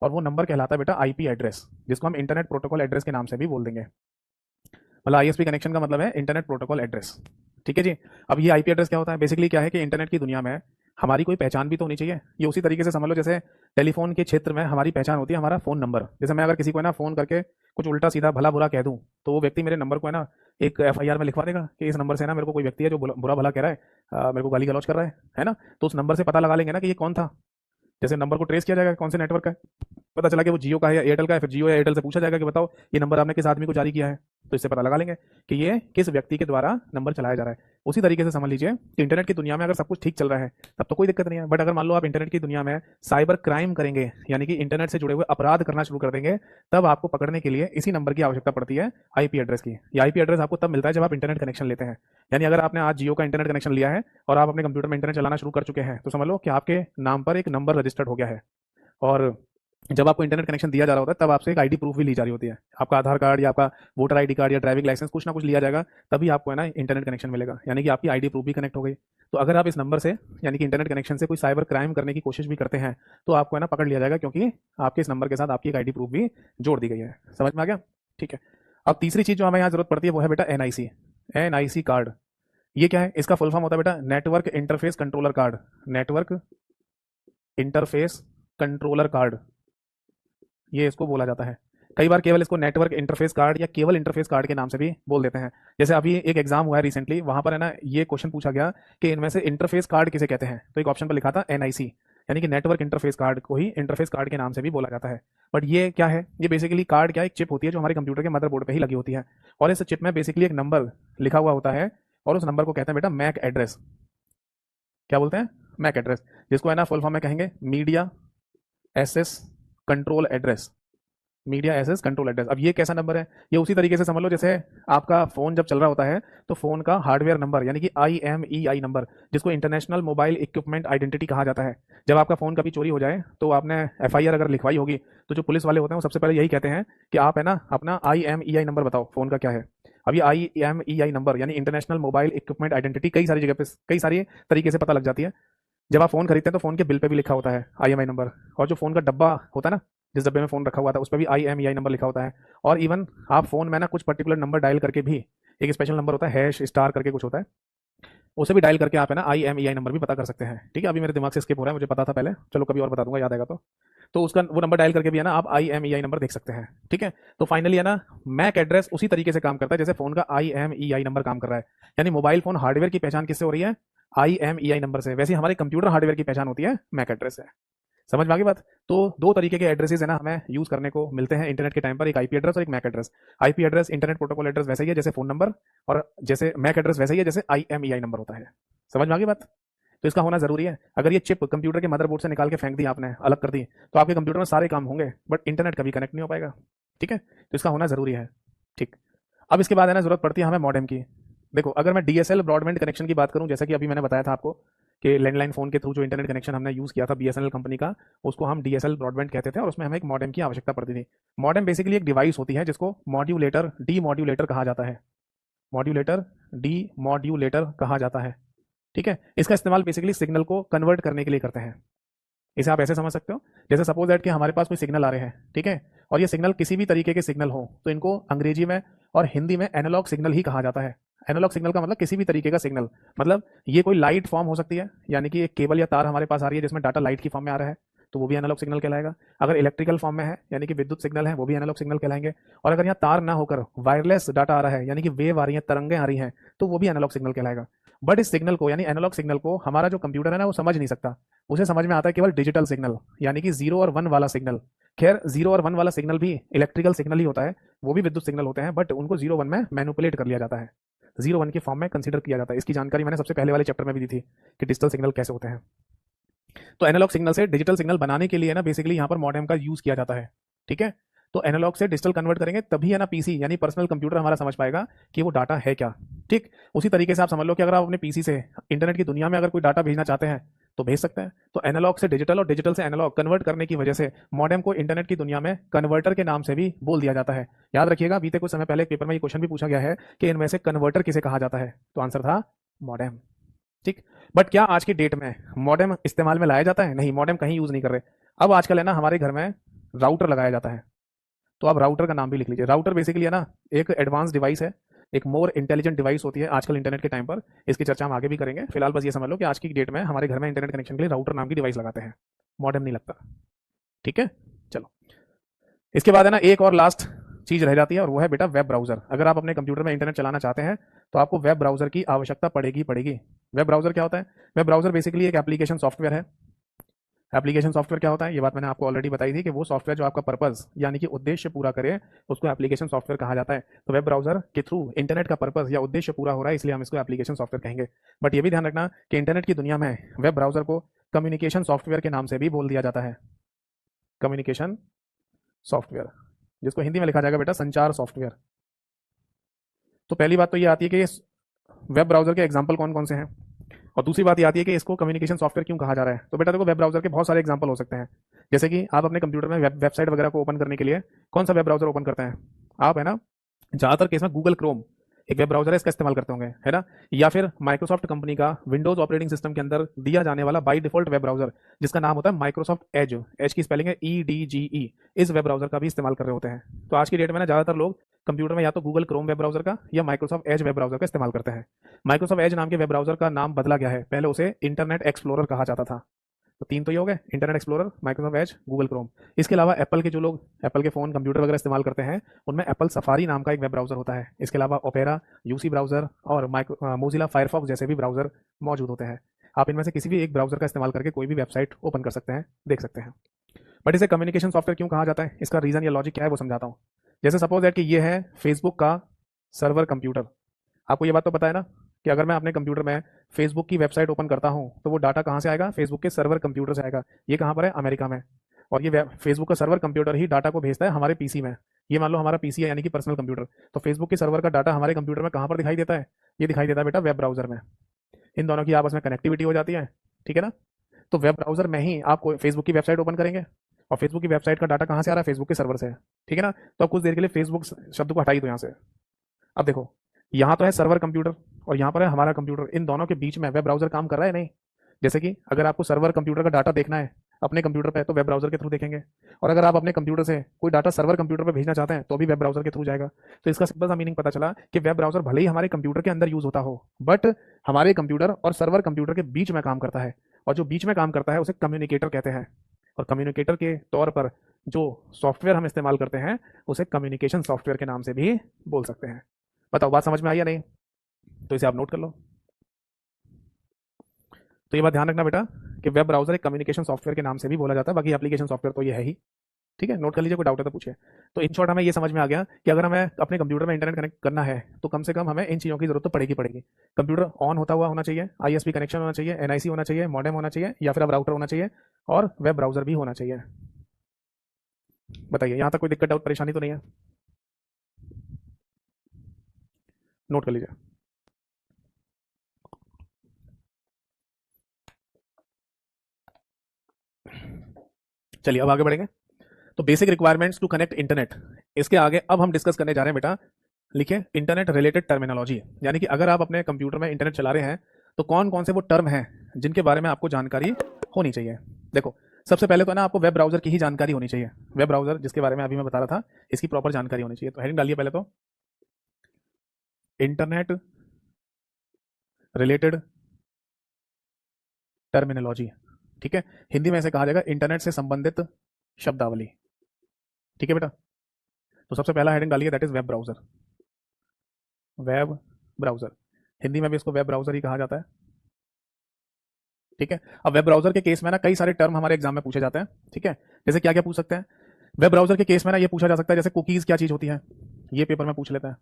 और वो नंबर कहलाता है बेटा आईपी एड्रेस, जिसको हम इंटरनेट प्रोटोकॉल एड्रेस के नाम से भी बोल देंगे। मतलब आईएसपी कनेक्शन का मतलब है इंटरनेट प्रोटोकॉल एड्रेस, ठीक है जी। अब ये आईपी एड्रेस क्या होता है? बेसिकली क्या है कि इंटरनेट की दुनिया में हमारी कोई पहचान भी तो होनी चाहिए। ये उसी तरीके से समझ लो जैसे टेलीफोन के क्षेत्र में हमारी पहचान होती है हमारा फ़ोन नंबर। जैसे मैं अगर किसी को है ना फ़ोन करके कुछ उल्टा सीधा भला बुरा कह दूं तो वो व्यक्ति मेरे नंबर को है ना एक एफआईआर में लिखवा देगा कि इस नंबर से ना मेरे को कोई व्यक्ति है जो बुरा भला कह रहा है, मेरे को गाली गलौज कर रहा है ना। तो उस नंबर से पता लगा लेंगे ना कि ये कौन था। जैसे नंबर को ट्रेस किया जाएगा कौन से नेटवर्क का है, पता चला कि वो जियो का है या एयरटेल का है, फिर जियो या एयरटेल से पूछा जाएगा कि बताओ ये नंबर आपने किस आदमी को जारी किया है, तो इससे पता लगा लेंगे कि ये किस व्यक्ति के द्वारा नंबर चलाया जा रहा है। उसी तरीके से समझ लीजिए कि इंटरनेट की दुनिया में अगर सब कुछ ठीक चल रहा है तब तो कोई दिक्कत नहीं है, बट अगर मान लो आप इंटरनेट की दुनिया में साइबर क्राइम करेंगे, यानी कि इंटरनेट से जुड़े हुए अपराध करना शुरू कर देंगे, तब आपको पकड़ने के लिए इसी नंबर की आवश्यकता पड़ती है, आईपी एड्रेस की। ये आईपी एड्रेस आपको तब मिलता है जब आप इंटरनेट कनेक्शन लेते हैं। यानी अगर आपने आज जियो का इंटरनेट कनेक्शन लिया है और आप अपने कंप्यूटर में इंटरनेट चलाना शुरू कर चुके हैं, तो समझ लो कि आपके नाम पर एक नंबर रजिस्टर्ड हो गया है। और जब आपको इंटरनेट कनेक्शन दिया जा रहा होता है तब आपसे एक आईडी प्रूफ भी ली जा रही होती है, आपका आधार कार्ड या आपका वोटर आईडी कार्ड या ड्राइविंग लाइसेंस कुछ ना कुछ लिया जाएगा, तभी आपको है ना इंटरनेट कनेक्शन मिलेगा, यानी कि आपकी आईडी प्रूफ भी कनेक्ट हो गई। तो अगर आप इस नंबर से यानी कि इंटरनेट कनेक्शन से कोई साइबर क्राइम करने की कोशिश भी करते हैं तो आपको है ना पकड़ लिया जाएगा, क्योंकि आपके इस नंबर के साथ आपकी एक आईडी प्रूफ भी जोड़ दी गई है। समझ में आ गया? ठीक है। अब तीसरी चीज जो हमें यहाँ जरूरत पड़ती है वो है बेटा एनआईसी। एनआईसी कार्ड ये क्या है? इसका फुल फॉर्म होता है बेटा network interface controller card. Network interface controller card, ये इसको बोला जाता है। कई बार केवल इसको नेटवर्क इंटरफेस कार्ड या केवल इंटरफेस कार्ड के नाम से भी बोल देते हैं। जैसे अभी एक एग्जाम हुआ है रिसेंटली, वहां पर है ना ये क्वेश्चन पूछा गया कि इनमें से इंटरफेस कार्ड किसे कहते हैं, तो एक ऑप्शन पर लिखा था एनआईसी, यानी कि नेटवर्क इंटरफेस कार्ड को ही इंटरफेस कार्ड के नाम से भी बोला जाता है। बट ये क्या है? ये बेसिकली कार्ड क्या, एक चिप होती है जो हमारे कंप्यूटर के मदरबोर्ड पे ही लगी होती है, और इस चिप में बेसिकली एक नंबर लिखा हुआ होता है, और उस नंबर को कहते हैं बेटा मैक एड्रेस। क्या बोलते हैं? मैक एड्रेस, जिसको है ना फुल फॉर्म में कहेंगे media access control address. Media access control address. अब ये कैसा नंबर है? ये उसी तरीके से समझ लो जैसे आपका फोन जब चल रहा होता है तो फोन का हार्डवेयर नंबर यानी कि IMEI नंबर, जिसको इंटरनेशनल मोबाइल इक्विपमेंट आइडेंटिटी कहा जाता है। जब आपका फोन कभी चोरी हो जाए तो आपने एफआईआर अगर लिखवाई होगी तो जो पुलिस वाले होते हैं वो सबसे पहले यही कहते हैं कि आप है ना अपना IMEI नंबर बताओ फोन का क्या है। अब ये IMEI नंबर यानी इंटरनेशनल मोबाइल इक्विपमेंट आइडेंटिटी कई सारी जगह पे कई सारी तरीके से पता लग जाती है। जब आप फोन खरीदते हैं तो फोन के बिल पे भी लिखा होता है IMEI नंबर, और जो फोन का डब्बा होता है ना, जिस डब्बे में फोन रखा हुआ था उस पर भी IMEI नंबर लिखा होता है। और इवन आप फोन में ना कुछ पर्टिकुलर नंबर डायल करके भी, एक स्पेशल नंबर होता है हैश स्टार करके कुछ होता है, उसे भी डायल करके आप है ना IMEI नंबर भी पता कर सकते हैं। ठीक है, अभी मेरे दिमाग से स्किप हो रहा है, मुझे पता था पहले, चलो कभी और बता दूंगा याद आएगा तो उसका वो नंबर डायल करके भी है ना आप IMEI नंबर देख सकते हैं। ठीक है, तो फाइनली है ना मैक एड्रेस उसी तरीके से काम करता है जैसे फोन का IMEI नंबर काम कर रहा है, यानी मोबाइल फोन हार्डवेयर की पहचान किससे हो रही है? IMEI नंबर से। वैसे हमारे कंप्यूटर हार्डवेयर की पहचान होती है मैक एड्रेस से। समझ में आ गई बात? तो दो तरीके के एड्रेसेस है ना हमें यूज करने को मिलते हैं इंटरनेट के टाइम पर, एक आईपी एड्रेस और एक MAC address. IP address internet protocol address वैसे ही है जैसे फोन नंबर, और जैसे मैक एड्रेस वैसे ही है जैसे IMEI नंबर होता है। समझ में आ गई बात? तो इसका होना जरूरी है। अगर ये चिप कंप्यूटर के मदरबोर्ड से निकाल के फेंक दी आपने, अलग कर दी, तो आपके कंप्यूटर में सारे काम होंगे बट इंटरनेट कभी कनेक्ट नहीं हो पाएगा। ठीक है, तो इसका होना जरूरी है। ठीक, अब इसके बाद है ना जरूरत पड़ती है हमें मॉडेम की। देखो अगर मैं DSL ब्रॉडबैंड कनेक्शन की बात करूं, जैसा कि अभी मैंने बताया था आपको कि लैंडलाइन फोन के थ्रू जो इंटरनेट कनेक्शन हमने यूज किया था BSNL कंपनी का, उसको हम DSL ब्रॉडबैंड कहते थे, और उसमें हमें एक मॉडेम की आवश्यकता पड़ती थी। मॉडेम बेसिकली एक डिवाइस होती है जिसको मॉड्यूलेटर डी मॉड्यूलेटर कहा जाता है। मॉड्यूलेटर डी मॉड्यूलेटर कहा जाता है। ठीक है, इसका इस्तेमाल बेसिकली सिग्नल को कन्वर्ट करने के लिए करते हैं। इसे आप ऐसे समझ सकते हो जैसे सपोज दैट कि हमारे पास कोई सिग्नल आ रहे हैं, ठीक है, और ये सिग्नल किसी भी तरीके के सिग्नल हो तो इनको अंग्रेजी में और हिंदी में एनालॉग सिग्नल ही कहा जाता है। एनालॉग सिग्नल का मतलब किसी भी तरीके का सिग्नल, मतलब ये कोई लाइट फॉर्म हो सकती है, यानी कि एक केबल या तार हमारे पास आ रही है जिसमें डाटा लाइट की फॉर्म में आ रहा है तो वो भी एनालॉग सिग्नल कहलाएगा। अगर इलेक्ट्रिकल फॉर्म में है यानी कि विद्युत सिग्नल है वो भी एनालॉग सिग्नल कहलाएंगे। और अगर यहाँ तार ना होकर वायरलेस डाटा आ रहा है यानी कि वेव आ रही है, तरंगें आ रही हैं, तो वो भी एनालॉग सिग्नल कहलाएगा। बट इस सिग्नल को यानी एनालॉग सिग्नल को हमारा जो कंप्यूटर है ना वो समझ नहीं सकता, उसे समझ में आता है केवल डिजिटल सिग्नल यानी कि 0 और 1 वाला सिग्नल। खैर 0 और 1 वाला सिग्नल भी इलेक्ट्रिकल सिग्नल ही होता है, वो भी विद्युत सिग्नल होते हैं, बट उनको 0-1 में मैनिपुलेट कर लिया जाता है, 0-1 की फॉर्म में कंसीडर किया जाता है। इसकी जानकारी मैंने सबसे पहले वाले चैप्टर में भी दी थी कि डिजिटल सिग्नल कैसे होते हैं। तो एनालॉग सिग्नल से डिजिटल सिग्नल बनाने के लिए ना बेसिकली यहाँ पर मॉडेम का यूज किया जाता है। ठीक है, तो एनालॉग से डिजिटल कन्वर्ट करेंगे तभी है ना पीसी यानी पर्सनल कंप्यूटर हमारा समझ पाएगा कि वो डाटा है क्या। ठीक, उसी तरीके से आप समझ लो कि अगर आप अपने पीसी से इंटरनेट की दुनिया में अगर कोई डाटा भेजना चाहते हैं तो भेज सकते हैं। तो एनालॉग से डिजिटल और डिजिटल से एनालॉग कन्वर्ट करने की वजह से मॉडेम को इंटरनेट की दुनिया में कन्वर्टर के नाम से भी बोल दिया जाता है। याद रखिएगा, बीते कुछ समय पहले पेपर में ये क्वेश्चन भी पूछा गया है कि इनमें से कन्वर्टर किसे कहा जाता है, तो आंसर था मॉडेम। ठीक, बट क्या आज की डेट में मॉडेम इस्तेमाल में लाया जाता है? नहीं, मॉडेम कहीं यूज नहीं कर रहे। अब आजकल है ना हमारे घर में राउटर लगाया जाता है, तो आप राउटर का नाम भी लिख लीजिए। राउटर बेसिकली है ना एक एडवांस डिवाइस है, एक मोर इंटेलिजेंट डिवाइस होती है आजकल इंटरनेट के टाइम पर। इसकी चर्चा हम आगे भी करेंगे, फिलहाल बस ये समझ लो कि आज की डेट में हमारे घर में इंटरनेट कनेक्शन के लिए राउटर नाम की डिवाइस लगाते हैं, मॉडेम नहीं लगता। ठीक है, चलो इसके बाद है ना एक और लास्ट चीज रह जाती है और वो है बेटा वेब ब्राउजर। अगर आप अपने कंप्यूटर में इंटरनेट चलाना चाहते हैं तो आपको वेब ब्राउजर की आवश्यकता पड़ेगी। वेब ब्राउजर क्या होता है? वेब ब्राउजर बेसिकली एक एप्लीकेशन सॉफ्टवेयर है। एप्लीकेशन सॉफ्टवेयर क्या होता है, ये बात मैंने आपको ऑलरेडी बताई थी कि वो सॉफ्टवेयर जो आपका पर्पस यानी कि उद्देश्य पूरा करे उसको एप्लीकेशन सॉफ्टवेयर कहा जाता है। तो वेब ब्राउजर के थ्रू इंटरनेट का पर्पस या उद्देश्य पूरा हो रहा है, इसलिए हम इसको एप्लीकेशन सॉफ्टवेयर कहेंगे। बट ये भी ध्यान रखना कि इंटरनेट की दुनिया में वेब ब्राउजर को कम्युनिकेशन सॉफ्टवेयर के नाम से भी बोल दिया जाता है। कम्युनिकेशन सॉफ्टवेयर, जिसको हिंदी में लिखा जाएगा बेटा संचार सॉफ्टवेयर। तो पहली बात तो ये आती है कि वेब ब्राउजर के एग्जाम्पल कौन कौन से हैं, और दूसरी बात ये आती है कि इसको कम्युनिकेशन सॉफ्टवेयर क्यों कहा जा रहा है। तो बेटा देखो, वेब ब्राउजर के बहुत सारे एग्जांपल हो सकते हैं। जैसे कि आप अपने कंप्यूटर में वेबसाइट वगैरह को ओपन करने के लिए कौन सा वेब ब्राउजर ओपन करते हैं आप, है ना? ज़्यादातर केस में गूगल क्रोम एक वेब ब्राउजर है, इसका इस्तेमाल करते होंगे, है ना? या फिर माइक्रोसॉफ्ट कंपनी का विंडोज ऑपरेटिंग सिस्टम के अंदर दिया जाने वाला बाई डिफॉल्ट वेब ब्राउजर जिसका नाम होता है माइक्रोसॉफ्ट एज। एज की स्पेलिंग है EDGE। इस वेब ब्राउजर का भी इस्तेमाल कर रहे होते हैं। तो आज की डेट में ना ज़्यादातर लोग कंप्यूटर में या तो गूगल क्रोम वेब ब्राउजर का या माइक्रोसॉफ्ट एज वेब ब्राउजर का इस्तेमाल करते हैं। माइक्रोसॉफ्ट एज नाम के वेब ब्राउजर का नाम बदला गया है, पहले उसे इंटरनेट एक्सप्लोरर कहा जाता था। तो तीन तो ये हो गए, internet explorer, Microsoft Edge, Google Chrome. इसके अलावा एप्पल के जो लोग एप्पल के फ़ोन कंप्यूटर वगैरह इस्तेमाल करते हैं उनमें एप्पल सफारी नाम का एक वेब ब्राउजर होता है। इसके अलावा ओपेरा, यूसी ब्राउजर और मोजिला फायरफॉक्स जैसे भी ब्राउजर मौजूद होते हैं। आप इनमें से किसी भी एक ब्राउजर का इस्तेमाल करके कोई भी वेबसाइट ओपन कर सकते हैं, देख सकते हैं। बट इसे कम्युनिकेशन सॉफ्टवेयर क्यों कहा जाता है, इसका रीज़न या लॉजिक क्या है वो समझाता हूँ। जैसे सपोज दैट कि ये है फेसबुक का सर्वर कंप्यूटर। आपको ये बात तो पता है ना कि अगर मैं अपने कंप्यूटर में फेसबुक की वेबसाइट ओपन करता हूं तो वो डाटा कहां से आएगा, फेसबुक के सर्वर कंप्यूटर से आएगा। ये कहां पर है, अमेरिका में। और ये फेसबुक का सर्वर कंप्यूटर ही डाटा को भेजता है हमारे पीसी में। ये मान लो हमारा पीसी है यानी कि पर्सनल कंप्यूटर। तो फेसबुक के सर्वर का डाटा हमारे कंप्यूटर में कहां पर दिखाई देता है, ये दिखाई देता है बेटा वेब ब्राउजर में। इन दोनों की आपस में कनेक्टिविटी हो जाती है, ठीक है ना? तो वेब ब्राउजर में ही आप फेसबुक की वेबसाइट ओपन करेंगे और फेसबुक की वेबसाइट का डाटा कहां से आ रहा है, फेसबुक के सर्वर से, ठीक है ना? तो अब कुछ देर के लिए फेसबुक शब्द को हटाई दो यहाँ से। अब देखो, यहाँ तो है सर्वर कंप्यूटर और यहाँ पर है हमारा कंप्यूटर। इन दोनों के बीच में वेब ब्राउजर काम कर रहा है नहीं? जैसे कि अगर आपको सर्वर कंप्यूटर का डाटा देखना है अपने कंप्यूटर पे तो वेब ब्राउजर के थ्रू देखेंगे, और अगर आप अपने कंप्यूटर से कोई डाटा सर्वर कंप्यूटर पे भेजना चाहते हैं तो भी वेब ब्राउजर के थ्रू जाएगा। तो इसका सिंपल सा मीनिंग पता चला कि वेब ब्राउजर भले ही हमारे कंप्यूटर के अंदर यूज होता हो बट हमारे कंप्यूटर और सर्वर कंप्यूटर के बीच में काम करता है, और जो बीच में काम करता है उसे कम्युनिकेटर कहते हैं। और कम्युनिकेटर के तौर पर जो सॉफ्टवेयर हम इस्तेमाल करते हैं उसे कम्युनिकेशन सॉफ्टवेयर के नाम से भी बोल सकते हैं। बताओ बात समझ में आई या नहीं? तो इसे आप नोट कर लो। तो ये बात ध्यान रखना बेटा कि वेब ब्राउजर एक कम्युनिकेशन सॉफ्टवेयर के नाम से भी बोला जाता है, बाकी एप्लीकेशन सॉफ्टवेयर तो ये है ही, ठीक है? नोट कर लीजिए, कोई डाउट है तो पूछिए। तो इन शॉर्ट हमें ये समझ में आ गया कि अगर हमें अपने कंप्यूटर में इंटरनेट कनेक्ट करना है तो कम से कम हमें इन चीज़ों की जरूरत तो पड़ेगी। कंप्यूटर ऑन होता हुआ होना चाहिए, ISP कनेक्शन होना चाहिए, NIC होना चाहिए, मॉडेम होना चाहिए, या फिर अब राउटर होना चाहिए, और वेब ब्राउजर भी होना चाहिए। बताइए यहाँ तक कोई दिक्कत, डाउट, परेशानी तो नहीं है? नोट कर लीजिए। चलिए अब आगे बढ़ेंगे। तो basic requirements to connect internet, इसके आगे अब हम डिस्कस करने जा रहे हैं बेटा, लिखिए इंटरनेट रिलेटेड टर्मिनोलॉजी। यानी कि अगर आप अपने कंप्यूटर में इंटरनेट चला रहे हैं तो कौन कौन से वो टर्म हैं जिनके बारे में आपको जानकारी होनी चाहिए। देखो, सबसे पहले तो ना आपको वेब ब्राउजर की ही जानकारी होनी चाहिए। वेब ब्राउजर जिसके बारे में अभी मैं बता रहा था, इसकी प्रॉपर जानकारी होनी चाहिए। तो हेडिंग डालिए पहले तो, इंटरनेट रिलेटेड टर्मिनोलॉजी, ठीक है? हिंदी में ऐसे कहा जाएगा इंटरनेट से संबंधित शब्दावली, ठीक है बेटा? तो सबसे पहला हेडिंग डालिए, that is web browser. Web browser, Hindi में भी इसको वेब ब्राउजर ही कहा जाता है, ठीक है? अब वेब ब्राउजर के केस में ना कई सारे टर्म हमारे एग्जाम में पूछे जाते हैं, ठीक है? जैसे क्या क्या पूछ सकते हैं वेब ब्राउजर के केस में ना, ये पूछा जा सकता है जैसे कुकीज क्या चीज होती है, ये पेपर में पूछ लेता है,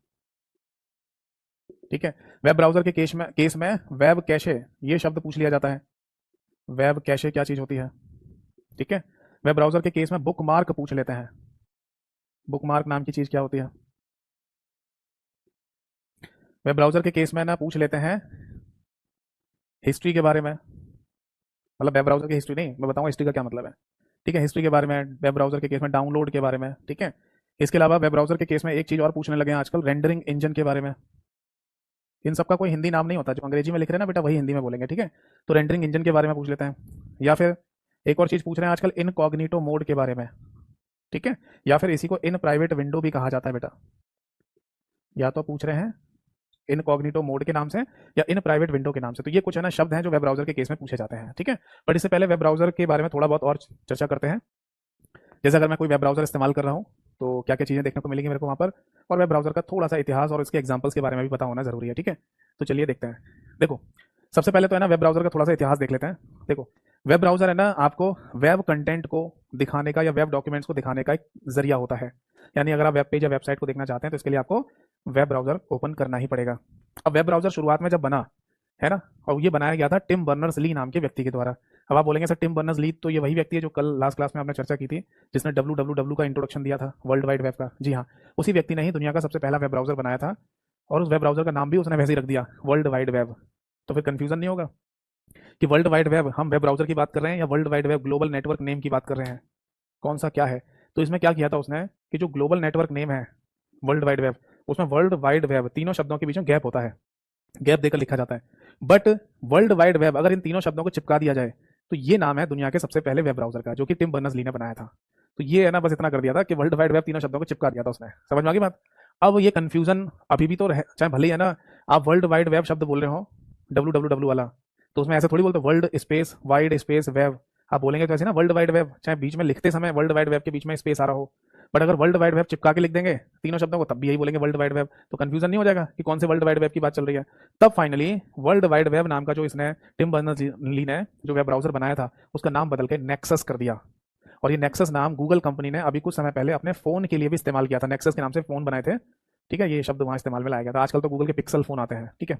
ठीक है? वेब ब्राउजर के केस में वेब कैशे ये शब्द पूछ लिया जाता है। वेब कैशे क्या चीज होती है, ठीक है? वेब ब्राउजर के केस में बुक मार्क पूछ लेते हैं। बुक मार्क नाम की चीज क्या होती है? वेब ब्राउजर के केस में ना पूछ लेते हैं हिस्ट्री के बारे में, मतलब वेब ब्राउजर की हिस्ट्री नहीं, मैं बताऊंगा हिस्ट्री का क्या मतलब है, ठीक है? हिस्ट्री के बारे में, वेब ब्राउजर के केस में डाउनलोड के बारे में, ठीक है? इसके अलावा वेब ब्राउजर के केस में एक चीज और पूछने लगे हैं आजकल, रेंडरिंग इंजन के बारे में। इन सबका कोई हिंदी नाम नहीं होता, जो अंग्रेजी में लिख रहे हैं ना बेटा वही हिंदी में बोलेंगे, ठीक है? तो रेंडरिंग इंजन के बारे में पूछ लेते हैं, या फिर एक और चीज पूछ रहे हैं आजकल इनकॉग्निटो मोड के बारे में, ठीक है? या फिर इसी को इन प्राइवेट विंडो भी कहा जाता है बेटा। या तो पूछ रहे हैं इनकॉग्निटो मोड के नाम से या इन प्राइवेट विंडो के नाम से। तो ये कुछ है ना शब्द हैं जो वेब ब्राउजर के केस में पूछे जाते हैं, ठीक है? बट इससे पहले वेब ब्राउजर के बारे में थोड़ा बहुत और चर्चा करते हैं। जैसे अगर मैं कोई वेब ब्राउजर इस्तेमाल कर रहा हूँ तो क्या क्या चीज़ें देखने को मिलेंगी मेरे को वहाँ पर, और वेब ब्राउज़र का थोड़ा सा इतिहास और इसके एग्जाम्पल्स के बारे में भी पता होना जरूरी है, ठीक है। तो चलिए देखते हैं। देखो, सबसे पहले तो है ना वेब ब्राउज़र का थोड़ा सा इतिहास देख लेते हैं। देखो, वेब ब्राउज़र है ना आपको वेब कंटेंट को दिखाने का या वेब डॉक्यूमेंट्स को दिखाने का एक जरिया होता है। यानी अगर आप वेब पेज या वेबसाइट को देखना चाहते हैं तो इसके लिए आपको वेब ब्राउज़र ओपन करना ही पड़ेगा। अब वेब ब्राउज़र शुरुआत में जब बना है ना, और ये बनाया गया था टिम बर्नर्स ली नाम के व्यक्ति के द्वारा। अब आप बोलेंगे सर टिम बर्नर्स ली तो ये वही व्यक्ति है जो कल लास्ट क्लास में आपने चर्चा की थी, जिसने डब्ल्यू का इंट्रोडक्शन दिया था वर्ल्ड वाइड वेब का। जी हाँ, उसी व्यक्ति ने ही दुनिया का सबसे पहला वेब ब्राउज़र बनाया था, और उस वेब ब्राउज़र का नाम भी उसने वैसे ही रख दिया, वर्ल्ड वाइड वेब। तो फिर कंफ्यूजन नहीं होगा कि वर्ल्ड वाइड वेब हम वेब ब्राउज़र की बात कर रहे हैं या world wide web global network name की बात कर रहे हैं, कौन सा क्या है। तो इसमें क्या किया था उसने कि जो ग्लोबल नेटवर्क नेम है वर्ल्ड वाइड वेब, उसमें वर्ल्ड वाइड वेब तीनों शब्दों के बीच में गैप होता है, गैप देकर लिखा जाता है। बट वर्ल्ड वाइड वेब अगर इन तीनों शब्दों को चिपका दिया जाए तो ये नाम है दुनिया के सबसे पहले वेब ब्राउज़र का, जो कि टिम बर्नर्स ली ने बनाया था। तो ये है ना, बस इतना कर दिया था कि वर्ल्ड वाइड वेब तीनों शब्दों को चिपका दिया था उसने। समझ में आ गई बात। अब ये कंफ्यूजन अभी भी तो चाहे भले ही है ना आप वर्ल्ड वाइड वेब शब्द बोल रहे हो डब्ल्यू वाला, तो उसमें ऐसे थोड़ी बोलते world space wide space web. आप बोलेंगे तो ऐसे ना वर्ल्ड वाइड वेब, चाहे बीच में लिखते समय वर्ल्ड वाइड वेब के बीच में स्पेस आ रहा हो, बट अगर वर्ल्ड वाइड वेब चिपका के लिख देंगे तीनों शब्दों को तब भी यही बोलेंगे वर्ल्ड वाइड वेब। तो कंफ्यूजन नहीं हो जाएगा कि कौन से वर्ल्ड वाइड वेब की बात चल रही है। तब फाइनली वर्ल्ड वाइड वेब नाम का जो इसने टिम बर्नर्स ली ने जो वेब ब्राउजर बनाया था उसका नाम बदल के नेक्सस कर दिया। और ये नेक्सस नाम गूगल कंपनी ने अभी कुछ समय पहले अपने फोन के लिए भी इस्तेमाल किया था, नेक्सस के नाम से फोन बनाए थे, ठीक है। ये शब्द वहां इस्तेमाल में लाया गया था। आजकल तो गूगल के पिक्सल फोन आते हैं, ठीक है।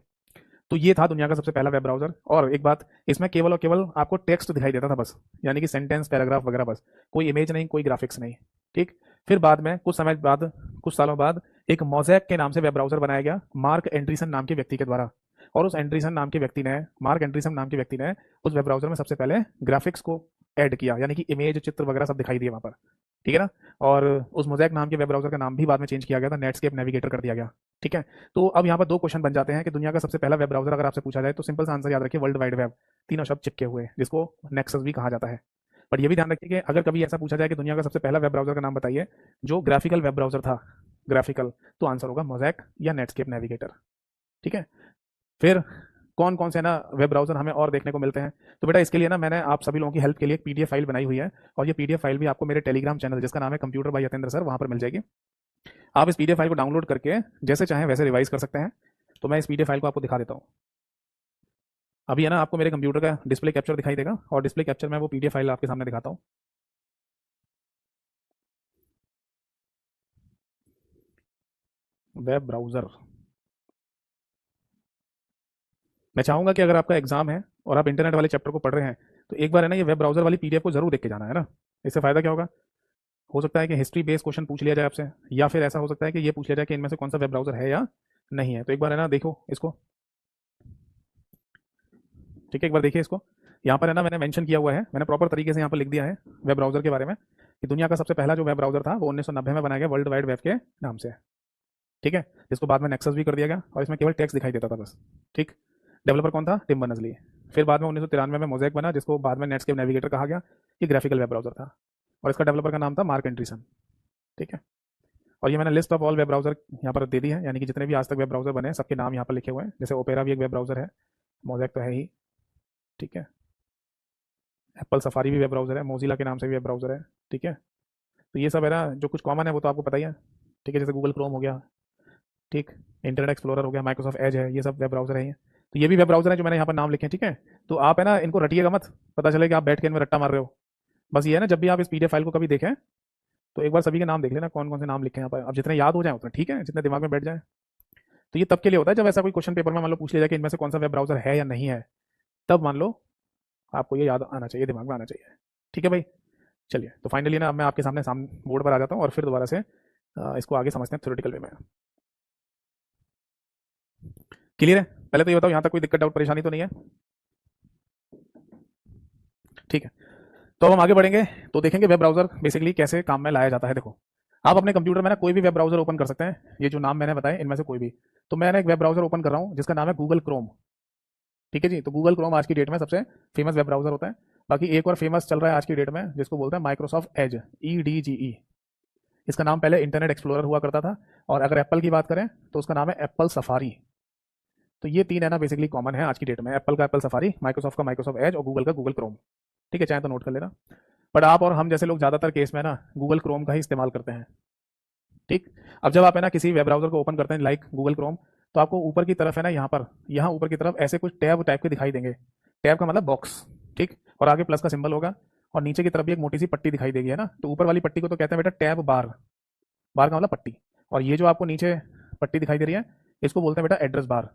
तो ये था दुनिया का सबसे पहला वेब ब्राउजर। और एक बात, इसमें केवल और केवल आपको टेक्स्ट दिखाई देता था बस, यानी कि सेंटेंस पैराग्राफ वगैरह, बस कोई इमेज नहीं, कोई ग्राफिक्स नहीं, ठीक। फिर बाद में कुछ समय बाद, कुछ सालों बाद एक मोज़ेक के नाम से वेब ब्राउजर बनाया गया मार्क एंड्रीसन नाम के व्यक्ति के द्वारा। और उस एंड्रीसन नाम के व्यक्ति ने, मार्क एंड्रीसन नाम के व्यक्ति ने उस वेब ब्राउजर में सबसे पहले ग्राफिक्स को ऐड किया, यानी कि इमेज चित्र वगैरह सब दिखाई दिए वहां पर, ठीक है ना। और उस मोज़ेक नाम के वेब ब्राउजर का नाम भी बाद में चेंज किया गया था, नेटस्केप नेविगेटर कर दिया गया, ठीक है। तो अब यहाँ पर दो क्वेश्चन बन जाते हैं कि दुनिया का सबसे पहला वेब ब्राउजर अगर आपसे पूछा जाए तो सिंपल सा आंसर याद रखिए वर्ल्ड वाइड वेब, तीनों शब्द चिपके हुए, जिसको नेक्सस भी कहा जाता है। बट ये भी ध्यान रखिए कि अगर कभी ऐसा पूछा जाए कि दुनिया का सबसे पहला वेब ब्राउजर का नाम बताइए जो ग्राफिकल वेब ब्राउजर था, ग्राफिकल, तो आंसर होगा मोज़ेक या नेटस्केप नेविगेटर, ठीक है। फिर कौन कौन से ना वेब ब्राउजर हमें और देखने को मिलते हैं, तो बेटा इसके लिए ना मैंने आप सभी लोगों की हेल्प के लिए एक पीडीएफ फाइल बनाई हुई है, और ये पीडीएफ फाइल भी आपको मेरे टेलीग्राम चैनल जिसका नाम है कंप्यूटर बाय यतेंद्र सर, वहां पर मिल जाएगी। आप इस पीडीएफ फाइल को डाउनलोड करके जैसे चाहें वैसे रिवाइज कर सकते हैं। तो मैं इस पीडीएफ फाइल को आपको दिखा देता हूँ। अभी है ना आपको मेरे कंप्यूटर का डिस्प्ले कैप्चर दिखाई देगा, और डिस्प्ले कैप्चर में वो पीडीएफ फाइल आपके सामने दिखाता हूँ। वेब ब्राउजर, मैं चाहूंगा कि अगर आपका एग्जाम है और आप इंटरनेट वाले चैप्टर को पढ़ रहे हैं तो एक बार है ना ये वेब ब्राउजर वाली पीडीएफ को जरूर देख के जाना है ना। इससे फायदा क्या होगा, हो सकता है कि हिस्ट्री बेस्ड क्वेश्चन पूछ लिया जाए आपसे, या फिर ऐसा हो सकता है कि ये पूछ लिया जाए कि इनमें से कौन सा वेब ब्राउजर है या नहीं है। तो एक बार है ना देखो इसको, ठीक है, एक बार देखिए इसको। यहाँ पर है ना मैंने मेंशन किया हुआ है, मैंने प्रॉपर तरीके से यहाँ पर लिख दिया है वेब ब्राउजर के बारे में कि दुनिया का सबसे पहला जो वेब ब्राउजर था वो 1990 में बनाया गया वर्ल्ड वाइड वेब के नाम से, ठीक है, जिसको बाद में नेक्सस भी कर दिया गया, और इसमें केवल टेक्स्ट दिखाई देता था बस, ठीक। डेवलपर कौन था, टिम बर्नर्स ली। फिर बाद में 1993 में मोज़ेक बना, जिसको बाद में नेटस्केप नेविगेटर कहा गया, ये ग्राफिकल वेब ब्राउजर था, और इसका डेवलपर का नाम था मार्क एंड्रीसन, ठीक है। और ये मैंने list of all web browser यहाँ पर दे दी है, यानी कि जितने भी आज तक वेब ब्राउजर बने सबके नाम यहाँ पर लिखे हुए हैं। जैसे ओपेरा भी एक वेब ब्राउजर है, मोज़ेक तो है ही, ठीक है। एप्पल सफारी भी वेब ब्राउजर है, मोजिला के नाम से भी वेब ब्राउजर है, ठीक है। तो ये सब है ना जो कुछ कॉमन है वो तो आपको पता ही है, ठीक है। जैसे गूगल क्रोम हो गया, ठीक, इंटरनेट एक्सप्लोरर हो गया, माइक्रोसॉफ्ट एज है, ये सब वेब ब्राउजर है ये। तो ये भी वेब ब्राउजर है जो मैंने यहाँ पर नाम लिखे हैं, ठीक है। तो आप है ना इनको रटिएगा मत, पता चले कि आप बैठ के इनमें रट्टा मार रहे हो। बस ये है ना जब भी आप इस पीडीएफ फाइल को कभी देखें तो एक बार सभी के नाम देख लेना कौन कौन से नाम लिखे हैं यहाँ पर। अब जितने याद हो जाए उतने ठीक है, जितने दिमाग में बैठ जाए। तो ये तब के लिए होता है जब ऐसा कोई क्वेश्चन पेपर में मान लो पूछ लिया जाए कि इनमें से कौन सा वेब ब्राउजर है या नहीं है, तब मान लो आपको ये याद आना चाहिए, दिमाग में आना चाहिए, ठीक है भाई। चलिए, तो फाइनली ना अब मैं आपके सामने बोर्ड पर आ जाता हूँ और फिर दोबारा से इसको आगे समझते हैं थ्योरेटिकल वे में। क्लियर है? पहले तो ये बताओ यहाँ तक कोई दिक्कत डाउट परेशानी तो नहीं है? ठीक है, तो अब हम आगे बढ़ेंगे तो देखेंगे वेब ब्राउजर बेसिकली कैसे काम में लाया जाता है। देखो, आप अपने कंप्यूटर में ना कोई भी वेब ब्राउजर ओपन कर सकते हैं, ये जो नाम मैंने बताए इनमें से कोई भी। तो मैंने एक वेब ब्राउजर ओपन कर रहा हूँ जिसका नाम है गूगल क्रोम, ठीक है जी। तो गूगल क्रोम आज की डेट में सबसे फेमस वेब ब्राउजर होता है। बाकी एक और फेमस चल रहा है आज की डेट में जिसको बोलते हैं माइक्रोसॉफ्ट एज, EDGE। इसका नाम पहले इंटरनेट एक्सप्लोरर हुआ करता था, और अगर एप्पल की बात करें तो उसका नाम है एप्पल सफारी। तो ये तीन है ना बेसिकली कॉमन है आज की डेट में, एप्पल का एप्पल सफारी, माइक्रोसॉफ्ट का माइक्रोसॉफ्ट एज, और गूगल का गूगल क्रोम, ठीक है। चाहे तो नोट कर लेना। बट आप और हम जैसे लोग ज़्यादातर केस में ना गूगल क्रोम का ही इस्तेमाल करते हैं, ठीक। अब जब आप है ना किसी वेब ब्राउजर को ओपन करते हैं लाइक गूगल क्रोम, तो आपको ऊपर की तरफ है ना यहाँ ऊपर की तरफ ऐसे कुछ टैब टाइप के दिखाई देंगे। टैब का मतलब बॉक्स, ठीक, और आगे प्लस का सिंबल होगा और नीचे की तरफ भी एक मोटी सी पट्टी दिखाई देगी, है ना। तो ऊपर वाली पट्टी को तो कहते हैं बेटा टैब बार, बार का मतलब पट्टी। और ये जो आपको नीचे पट्टी दिखाई दे रही है इसको बोलते हैं बेटा एड्रेस बार।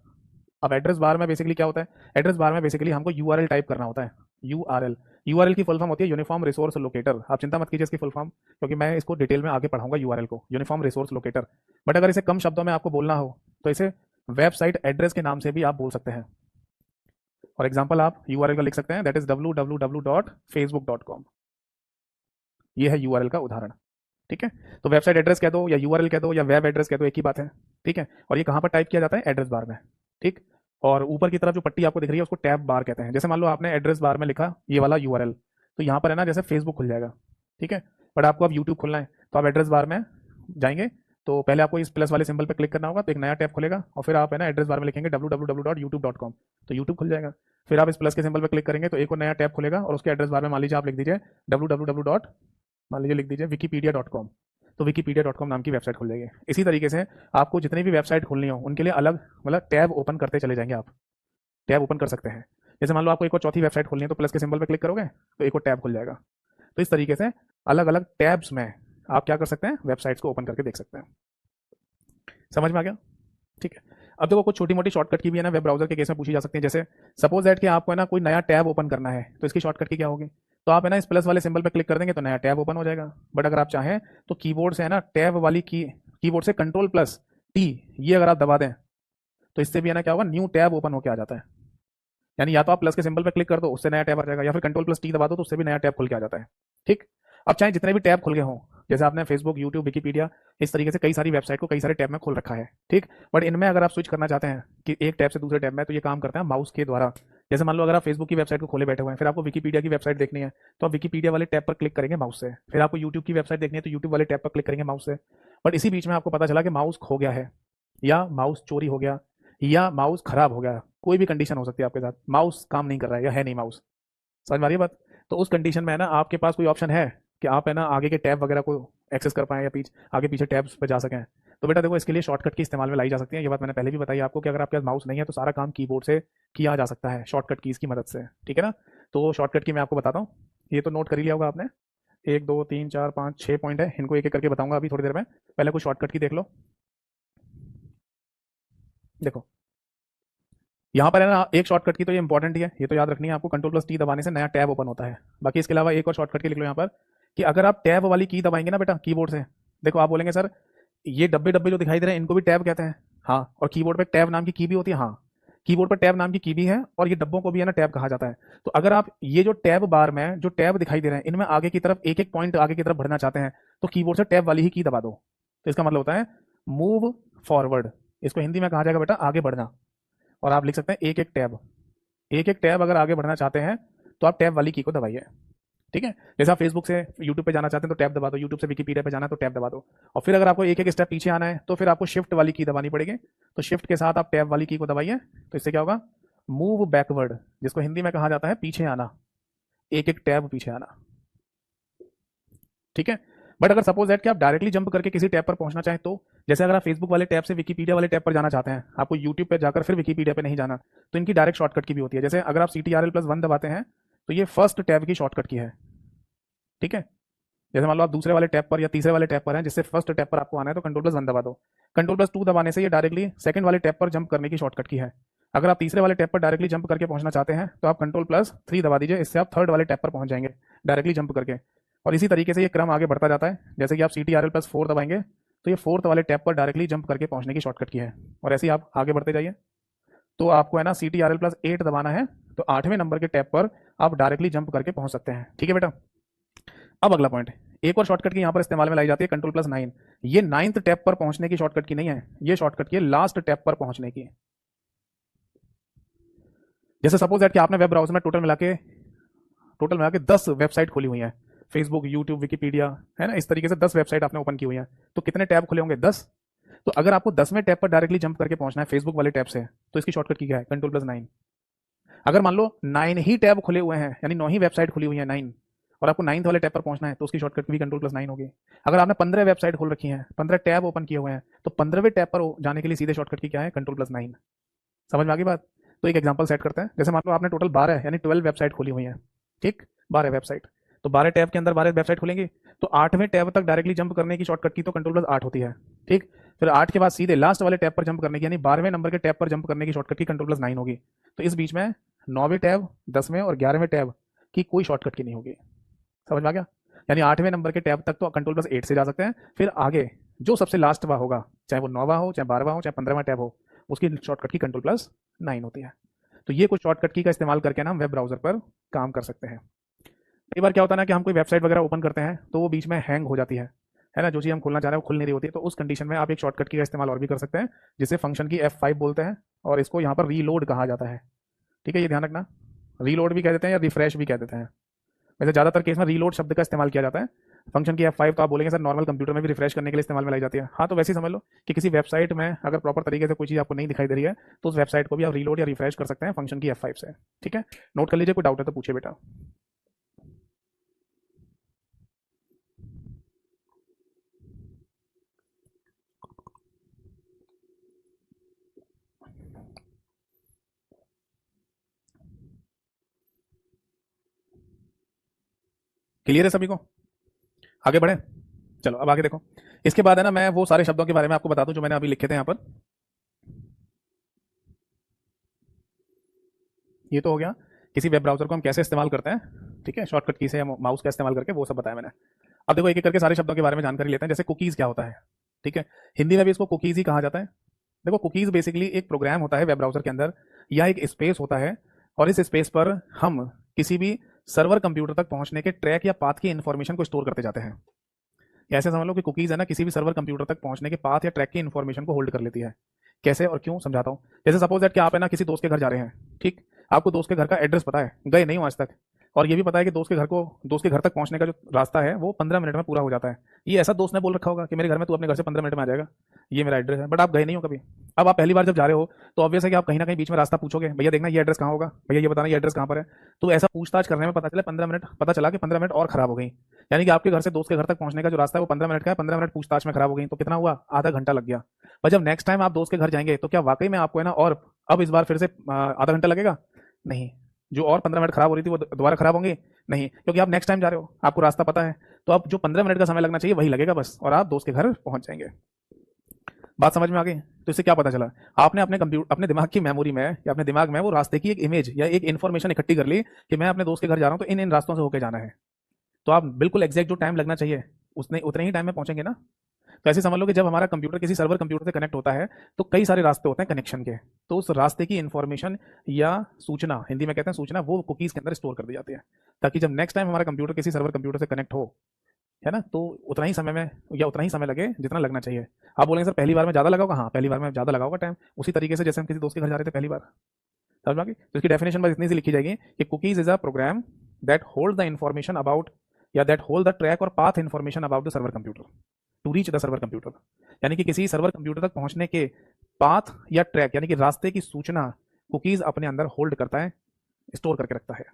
अब एड्रेस बार में बेसिकली क्या होता है, एड्रेस बार में बेसिकली हमको यूआरएल टाइप करना होता है। यूआरएल, यूआरएल की फुल फॉर्म होती है यूनिफॉर्म रिसोर्स लोकेटर। आप चिंता मत कीजिए इसकी फुल फॉर्म, क्योंकि मैं इसको डिटेल में आगे पढ़ाऊंगा यूआरएल को, यूनिफॉर्म रिसोर्स लोकेटर। बट अगर इसे कम शब्दों में आपको बोलना हो तो इसे वेबसाइट एड्रेस के नाम से भी आप बोल सकते हैं। फॉर एग्जाम्पल आप यूआरएल का लिख सकते हैं दैट इज www.facebook.com। ये है यूआरएल का उदाहरण, ठीक है। तो वेबसाइट एड्रेस कह दो या यूआरएल कह दो या वेब एड्रेस कह दो, एक ही बात है, ठीक है। और ये कहाँ पर टाइप किया जाता है, एड्रेस बार में, ठीक। और ऊपर की तरफ जो पट्टी आपको दिख रही है उसको टैब बार कहते हैं। जैसे मान लो आपने एड्रेस बार में लिखा ये वाला यूआरएल, तो यहाँ पर है ना जैसे फेसबुक खुल जाएगा, ठीक है। बट आपको अब यूट्यूब खुलना है तो आप एड्रेस बार में जाएंगे तो पहले आपको इस प्लस वाले सिंबल पर क्लिक करना होगा, तो एक नया टैब खुलेगा और फिर आप है ना एड्रेस बार में लिखेंगे www.youtube.com, तो यूट्यूब खुल जाएगा। फिर आप इस प्लस के सिंबल पर क्लिक करेंगे तो एक और नया टैब खुलेगा और उसके एड्रेस बार में मान लीजिए आप लिख दीजिए www. मान लीजिए लिख दीजिए wikipedia.com, तो wikipedia.com नाम की वेबसाइट खुल जाएगी। इसी तरीके से आपको जितनी भी वेबसाइट खोलनी हो उनके लिए अलग मतलब टैब ओपन करते चले जाएंगे, आप टैब ओपन कर सकते हैं। जैसे मान लो आपको एक और चौथी वेबसाइट खोलनी है तो प्लस के सिंबल पर क्लिक करोगे तो एक और टैब खुल जाएगा। तो इस तरीके से अलग अलग टैब्स में आप क्या कर सकते हैं, वेबसाइट्स को ओपन करके देख सकते हैं। समझ में आ गया, ठीक है। अब देखो कुछ छोटी मोटी शॉर्टकट की भी है ना वेब ब्राउजर के केस में पूछी जा सकती है। जैसे सपोज दैट कि आपको है ना कोई नया टैब ओपन करना है तो इसकी शॉर्टकट की क्या होगी, तो आप है ना इस प्लस वाले सिंबल पर क्लिक कर देंगे तो नया टैब ओपन हो जाएगा। बट अगर आप चाहें तो कीबोर्ड से है ना टैब वाली कीबोर्ड से कंट्रोल प्लस टी ये अगर आप दबा दें तो इससे भी है ना क्या होगा, न्यू टैब ओपन होकर आ जाता है। यानी या तो आप प्लस के सिंबल पर क्लिक कर दो उससे नया टैब आ जाएगा, या फिर कंट्रोल प्लस टी दबा दो तो उससे भी नया टैब खुल के आ जाता है, ठीक। अब चाहे जितने भी टैब खुल गए हों, जैसे आपने फेसबुक, यूट्यूब, विकीपीडिया, इस तरीके से कई सारी वेबसाइट को कई सारे टैब में खोल रखा है, ठीक। बट इनमें अगर आप स्विच करना चाहते हैं कि एक टैब से दूसरे टैब में, तो ये काम करते हैं माउस के द्वारा। जैसे मान लो अगर आप फेसबुक की वेबसाइट को खोले बैठे हुए हैं, फिर आपको विकीपीडिया की वेबसाइट देखनी है तो आप विकीपीडिया वाले टैब पर क्लिक करेंगे माउस से। फिर आपको यूट्यूब की वेबसाइट देखनी है तो यूट्यूब वाले टैब पर क्लिक करेंगे माउस से। बट इसी बीच में आपको पता चला कि माउस खो गया है या माउस चोरी हो गया या माउस खराब हो गया, कोई भी कंडीशन हो सकती है आपके साथ, माउस काम नहीं कर रहा है या है नहीं माउस, समझ में आ रही है बात। तो उस कंडीशन में है ना आपके पास कोई ऑप्शन है कि आप है ना आगे के टैब वगैरह को एक्सेस कर पाएं या आगे पीछे टैब्स पे जा सकें, तो बेटा देखो इसके लिए शॉर्टकट की इस्तेमाल में लाई जा सकती है। ये बात मैंने पहले भी बताई आपको कि अगर आपके पास माउस नहीं है तो सारा काम कीबोर्ड से किया जा सकता है शॉर्टकट कीज़ की मदद से, ठीक है ना। तो शॉर्टकट की मैं आपको बताता हूँ, ये तो नोट कर ही लिया होगा आपने। 1 2 3 4 5 6 पॉइंट है, इनको एक एक करके बताऊंगा अभी थोड़ी देर में। पहले कुछ शॉर्टकट की देख लो। देखो यहाँ पर है ना एक शॉर्टकट की तो ये इंपॉर्टेंट ही है, ये तो याद रखनी है आपको, कंट्रोल प्लस टी दबाने से नया टैब ओपन होता है। बाकी इसके अलावा एक और शॉर्टकट की लिख लो यहाँ पर कि अगर आप टैब वाली की दबाएंगे ना बेटा कीबोर्ड से, देखो आप बोलेंगे सर ये डब्बे डब्बे जो दिखाई दे रहे हैं इनको भी टैब कहते हैं, हाँ। और कीबोर्ड पे टैब नाम की भी होती है, हाँ। कीबोर्ड पर टैब नाम की भी है और ये डब्बों को भी है ना टैब कहा जाता है। तो अगर आप ये जो टैब बार में जो टैब दिखाई दे रहे हैं इनमें आगे की तरफ एक एक पॉइंट आगे की तरफ बढ़ना चाहते हैं तो कीबोर्ड से टैब वाली ही की दबा दो। तो इसका मतलब होता है मूव फॉरवर्ड, इसको हिंदी में कहा जाएगा बेटा आगे बढ़ना। और आप लिख सकते हैं एक एक टैब, एक एक टैब अगर आगे बढ़ना चाहते हैं तो आप टैब वाली की को दबाइए, ठीक है। जैसे आप फेसबुक से यूट्यूब पे जाना चाहते हैं तो टैब दबा दो, यूट्यूब से विकीपीडिया पे जाना है तो टैब दबा दो। और फिर अगर आपको एक एक स्टेप पीछे आना है तो फिर आपको शिफ्ट वाली की दबानी पड़ेगी, तो शिफ्ट के साथ आप टैब वाली की को दबाइए। तो इससे क्या होगा, मूव बैकवर्ड, जिसको हिंदी में कहा जाता है पीछे आना, एक एक टैब पीछे आना, ठीक है। बट अगर सपोज दैट कि आप डायरेक्टली जंप करके किसी टैब पर पहुंचना चाहें तो जैसे अगर आप फेसबुक वाले टैब से विकीपीडिया वाले टैब पर जाना चाहते हैं, आपको यूट्यूब पे जाकर फिर विकीपीडिया पे नहीं जाना, तो इनकी डायरेक्ट शॉर्टकट की भी होती है। जैसे अगर आप CTRL+1 दबाते हैं तो ये फर्स्ट टैब की शॉर्टकट की है, ठीक है। जैसे मान लो आप दूसरे वाले टैब पर या तीसरे वाले टैब पर हैं जिससे फर्स्ट टैब पर आपको आना है तो कंट्रोल+1 दबा दो। कंट्रोल+2 दबाने से ये डायरेक्टली सेकंड वाले टैब पर जंप करने की शॉर्टकट की है। अगर आप तीसरे वाले टैब पर डायरेक्टली जंप करके पहुंचना चाहते हैं तो आप कंट्रोल+3 दबा दीजिए, इससे आप थर्ड वाले टैब पर पहुंच जाएंगे डायरेक्टली जंप करके। और इसी तरीके से ये क्रम आगे बढ़ता जाता है, जैसे कि आप CTRL+4 दबाएंगे तो ये फोर्थ वाले टैब पर डायरेक्टली जंप करके पहुंचने की शॉर्टकट की है। और ऐसे ही आप आगे बढ़ते जाइए तो आपको है ना CTRL+8 दबाना है तो 8वें नंबर के टैब पर आप डायरेक्टली जंप करके पहुंच सकते हैं, ठीक है बेटा। अब अगला पॉइंट, एक और शॉर्टकट की यहाँ पर इस्तेमाल में लाई जाती है कंट्रोल+9। ये 9th टैब पर पहुंचने की शॉर्टकट की नहीं है, ये शॉर्टकट की है लास्ट टैब पर पहुंचने की। जैसे सपोज दैट कि आपने वेब ब्राउजर में टोटल मिला के 10 वेबसाइट खोली हुई है, फेसबुक, यूट्यूब, विकीपीडिया, है ना, इस तरीके से 10 वेबसाइट आपने ओपन की हुई है, तो कितने टैब खुले होंगे, 10। तो अगर आपको 10वें टैब पर डायरेक्टली जंप करके पहुंचना है फेसबुक वाले टैब से तो इसकी शॉर्टकट की क्या है, कंट्रोल+9। अगर मान लो 9 ही टैब खुले हुए हैं यानी 9 ही वेबसाइट खुली हुई है 9, और आपको 9th वाले टैब पर पहुंचना है तो उसकी शॉर्टकट भी कंट्रोल+9 होगी। अगर आपने 15 वेबसाइट खोल रखी है, 15 टैब ओपन किए हुए हैं, तो 15वें टैब पर जाने के लिए सीधे शॉर्टकट की क्या है, कंट्रोल+9। समझ में आ गई बात? तो एक एग्जांपल सेट करते हैं। जैसे मान लो आपने टोटल 12 यानी 12 वेबसाइट खोली हुई है, ठीक, 12 वेबसाइट, तो 12 टैब के अंदर 12 वेबसाइट खुलेंगी, तो 8वें टैब तक डायरेक्टली जंप करने की शॉर्टकट की तो कंट्रोल+8 होती है, ठीक। फिर 8 के बाद सीधे लास्ट वाले टैब पर जंप करने की यानी 12वें नंबर के टैब पर जंप करने की शॉर्टकट की कंट्रोल+9 होगी। तो इस बीच में 9वें टैब, 10वें और 11वें टैब की कोई शॉर्टकट की नहीं होगी। समझ में आ गया? यानी 8वें नंबर के टैब तक तो कंट्रोल+8 से जा सकते हैं, फिर आगे जो सबसे लास्ट वा होगा, चाहे वो 9वां हो, चाहे 12वां हो, चाहे 15वां टैब हो, उसकी शॉर्टकट की कंट्रोल+9 होती है। तो ये कुछ शॉर्टकट की का इस्तेमाल करके ना हम वेब ब्राउजर पर काम कर सकते हैं। कई बार क्या होता है ना कि हम कोई वेबसाइट वगैरह ओपन करते हैं तो वो बीच में हैंग हो जाती है ना, जो चीज़ हम खोलना चाह रहे हैं वो खुल नहीं रही होती है, तो उस कंडीशन में आप एक शॉर्टकट की का इस्तेमाल और भी कर सकते हैं, जिसे फंक्शन की F5 बोलते हैं, और इसको यहाँ पर रीलोड कहा जाता है। ठीक है, ये ध्यान रखना, रीलोड भी कह देते हैं या रिफ्रेश भी कह देते हैं। वैसे ज़्यादातर केस में रीलोड शब्द का इस्तेमाल किया जाता है। फंक्शन की F5 तो आप बोलेंगे सर नॉर्मल कंप्यूटर में भी रिफ्रेश करने के लिए इस्तेमाल में लाई जाती है। हाँ, तो वैसे ही समझ लो कि किसी वेबसाइट में अगर प्रॉपर तरीके से कोई चीज़ आपको नहीं दिखाई दे रही है तो उस वेबसाइट को भी आप रीलोड या रिफ्रेश कर सकते हैं फंक्शन की F5 से। ठीक है, नोट कर लीजिए, कोई डाउट है तो पूछिए बेटा। क्लियर है सभी को? आगे बढ़े? चलो अब आगे देखो। इसके बाद है ना, मैं वो सारे शब्दों के बारे में आपको बता दूं जो मैंने अभी लिखे थे यहाँ पर। ये तो हो गया किसी वेब ब्राउजर को हम कैसे इस्तेमाल करते हैं, ठीक है, शॉर्टकट की से या माउस का इस्तेमाल करके, वो सब बताया मैंने। अब देखो एक एक करके सारे शब्दों के बारे में जानकारी लेते हैं। जैसे कुकीज़ क्या होता है, ठीक है, हिंदी में भी इसको कुकीज़ ही कहा जाता है। देखो कुकीज़ बेसिकली एक प्रोग्राम होता है वेब ब्राउजर के अंदर, या एक स्पेस होता है, और इस स्पेस पर हम किसी भी सर्वर कंप्यूटर तक पहुंचने के ट्रैक या पाथ की इन्फॉर्मेशन को स्टोर करते जाते हैं। ऐसे समझ लो कि कुकीज़ है ना, किसी भी सर्वर कंप्यूटर तक पहुंचने के पाथ या ट्रैक की इन्फॉर्मेशन को होल्ड कर लेती है। कैसे और क्यों समझाता हूँ। जैसे सपोज दैट कि आप है ना किसी दोस्त के घर जा रहे हैं, ठीक, आपको दोस्त के घर का एड्रेस पता है, गए नहीं हो आज तक, और ये भी पता है कि दोस्त के घर तक पहुंचने का जो रास्ता है वो 15 मिनट में पूरा हो जाता है। ये ऐसा दोस्त ने बोल रखा होगा कि मेरे घर में तू अपने घर से 15 मिनट में आ जाएगा, ये मेरा एड्रेस है, बट आप गए नहीं हो कभी। अब आप पहली बार जब जा रहे हो तो ऑब्वियस है कि आप कहीं ना कहीं बीच में रास्ता पूछोगे, भैया देखना ये एड्रेस कहाँ होगा, भैया ये बताना ये एड्रेस कहाँ पर है। तो ऐसा पूछताछ करने में पता चला 15 मिनट, पता चला कि 15 मिनट और खराब हो गई। यानी कि आपके घर से दोस्त के घर तक पहुंचने का जो रास्ता है वो 15 मिनट का है, 15 मिनट पूछताछ में खराब हो गई, तो कितना हुआ, आधा घंटा लग गया। पर जब नेक्स्ट टाइम आप दोस्त के घर जाएंगे तो क्या वाकई में आपको है ना, और अब इस बार फिर से आधा घंटा लगेगा? नहीं। जो और 15 मिनट खराब हो रही थी वो दोबारा खराब होंगी? नहीं, क्योंकि आप नेक्स्ट टाइम जा रहे हो, आपको रास्ता पता है, तो अब जो 15 मिनट का समय लगना चाहिए वही लगेगा बस, और आप दोस्त के घर पहुंच जाएंगे। बात समझ में आ गई? तो इससे क्या पता चला, आपने अपने दिमाग की मेमोरी में या अपने दिमाग में वो रास्ते की एक इमेज या एक इन्फॉर्मेशन इकट्ठी कर ली कि मैं अपने दोस्त के घर जा रहा हूँ तो इन इन रास्तों से होकर जाना है। तो आप बिल्कुल एग्जैक्ट जो टाइम लगना चाहिए उतने ही टाइम में पहुंचेंगे ना। तो ऐसे समझ लो कि जब हमारा कंप्यूटर किसी सर्वर कंप्यूटर से कनेक्ट होता है तो कई सारे रास्ते होते हैं कनेक्शन के, तो उस रास्ते की इन्फॉर्मेशन या सूचना, हिंदी में कहते हैं सूचना, वो कुकीज़ के अंदर स्टोर कर दी जाती है, ताकि जब नेक्स्ट टाइम हमारा कंप्यूटर किसी सर्वर कंप्यूटर से कनेक्ट हो, है ना, तो उतना ही समय में या उतना ही समय लगे जितना लगना चाहिए। आप बोलेंगे सर पहली बार में ज़्यादा लगा होगा, हाँ पहली बार में ज़्यादा लगा होगा टाइम, उसी तरीके से जैसे हम किसी दोस्त के घर जा रहे थे पहली बार। समझ में आ गई? तो इसकी डेफिनेशन बस इतनी सी लिखी जाएगी कि cookies is a program that hold the information about या दैट होल्ड द ट्रैक और path information about the server computer to reach the server computer. यानी कि किसी सर्वर कंप्यूटर तक पहुंचने के पाथ या ट्रैक यानी कि रास्ते की सूचना कुकीज़ अपने अंदर होल्ड करता है, स्टोर करके रखता है,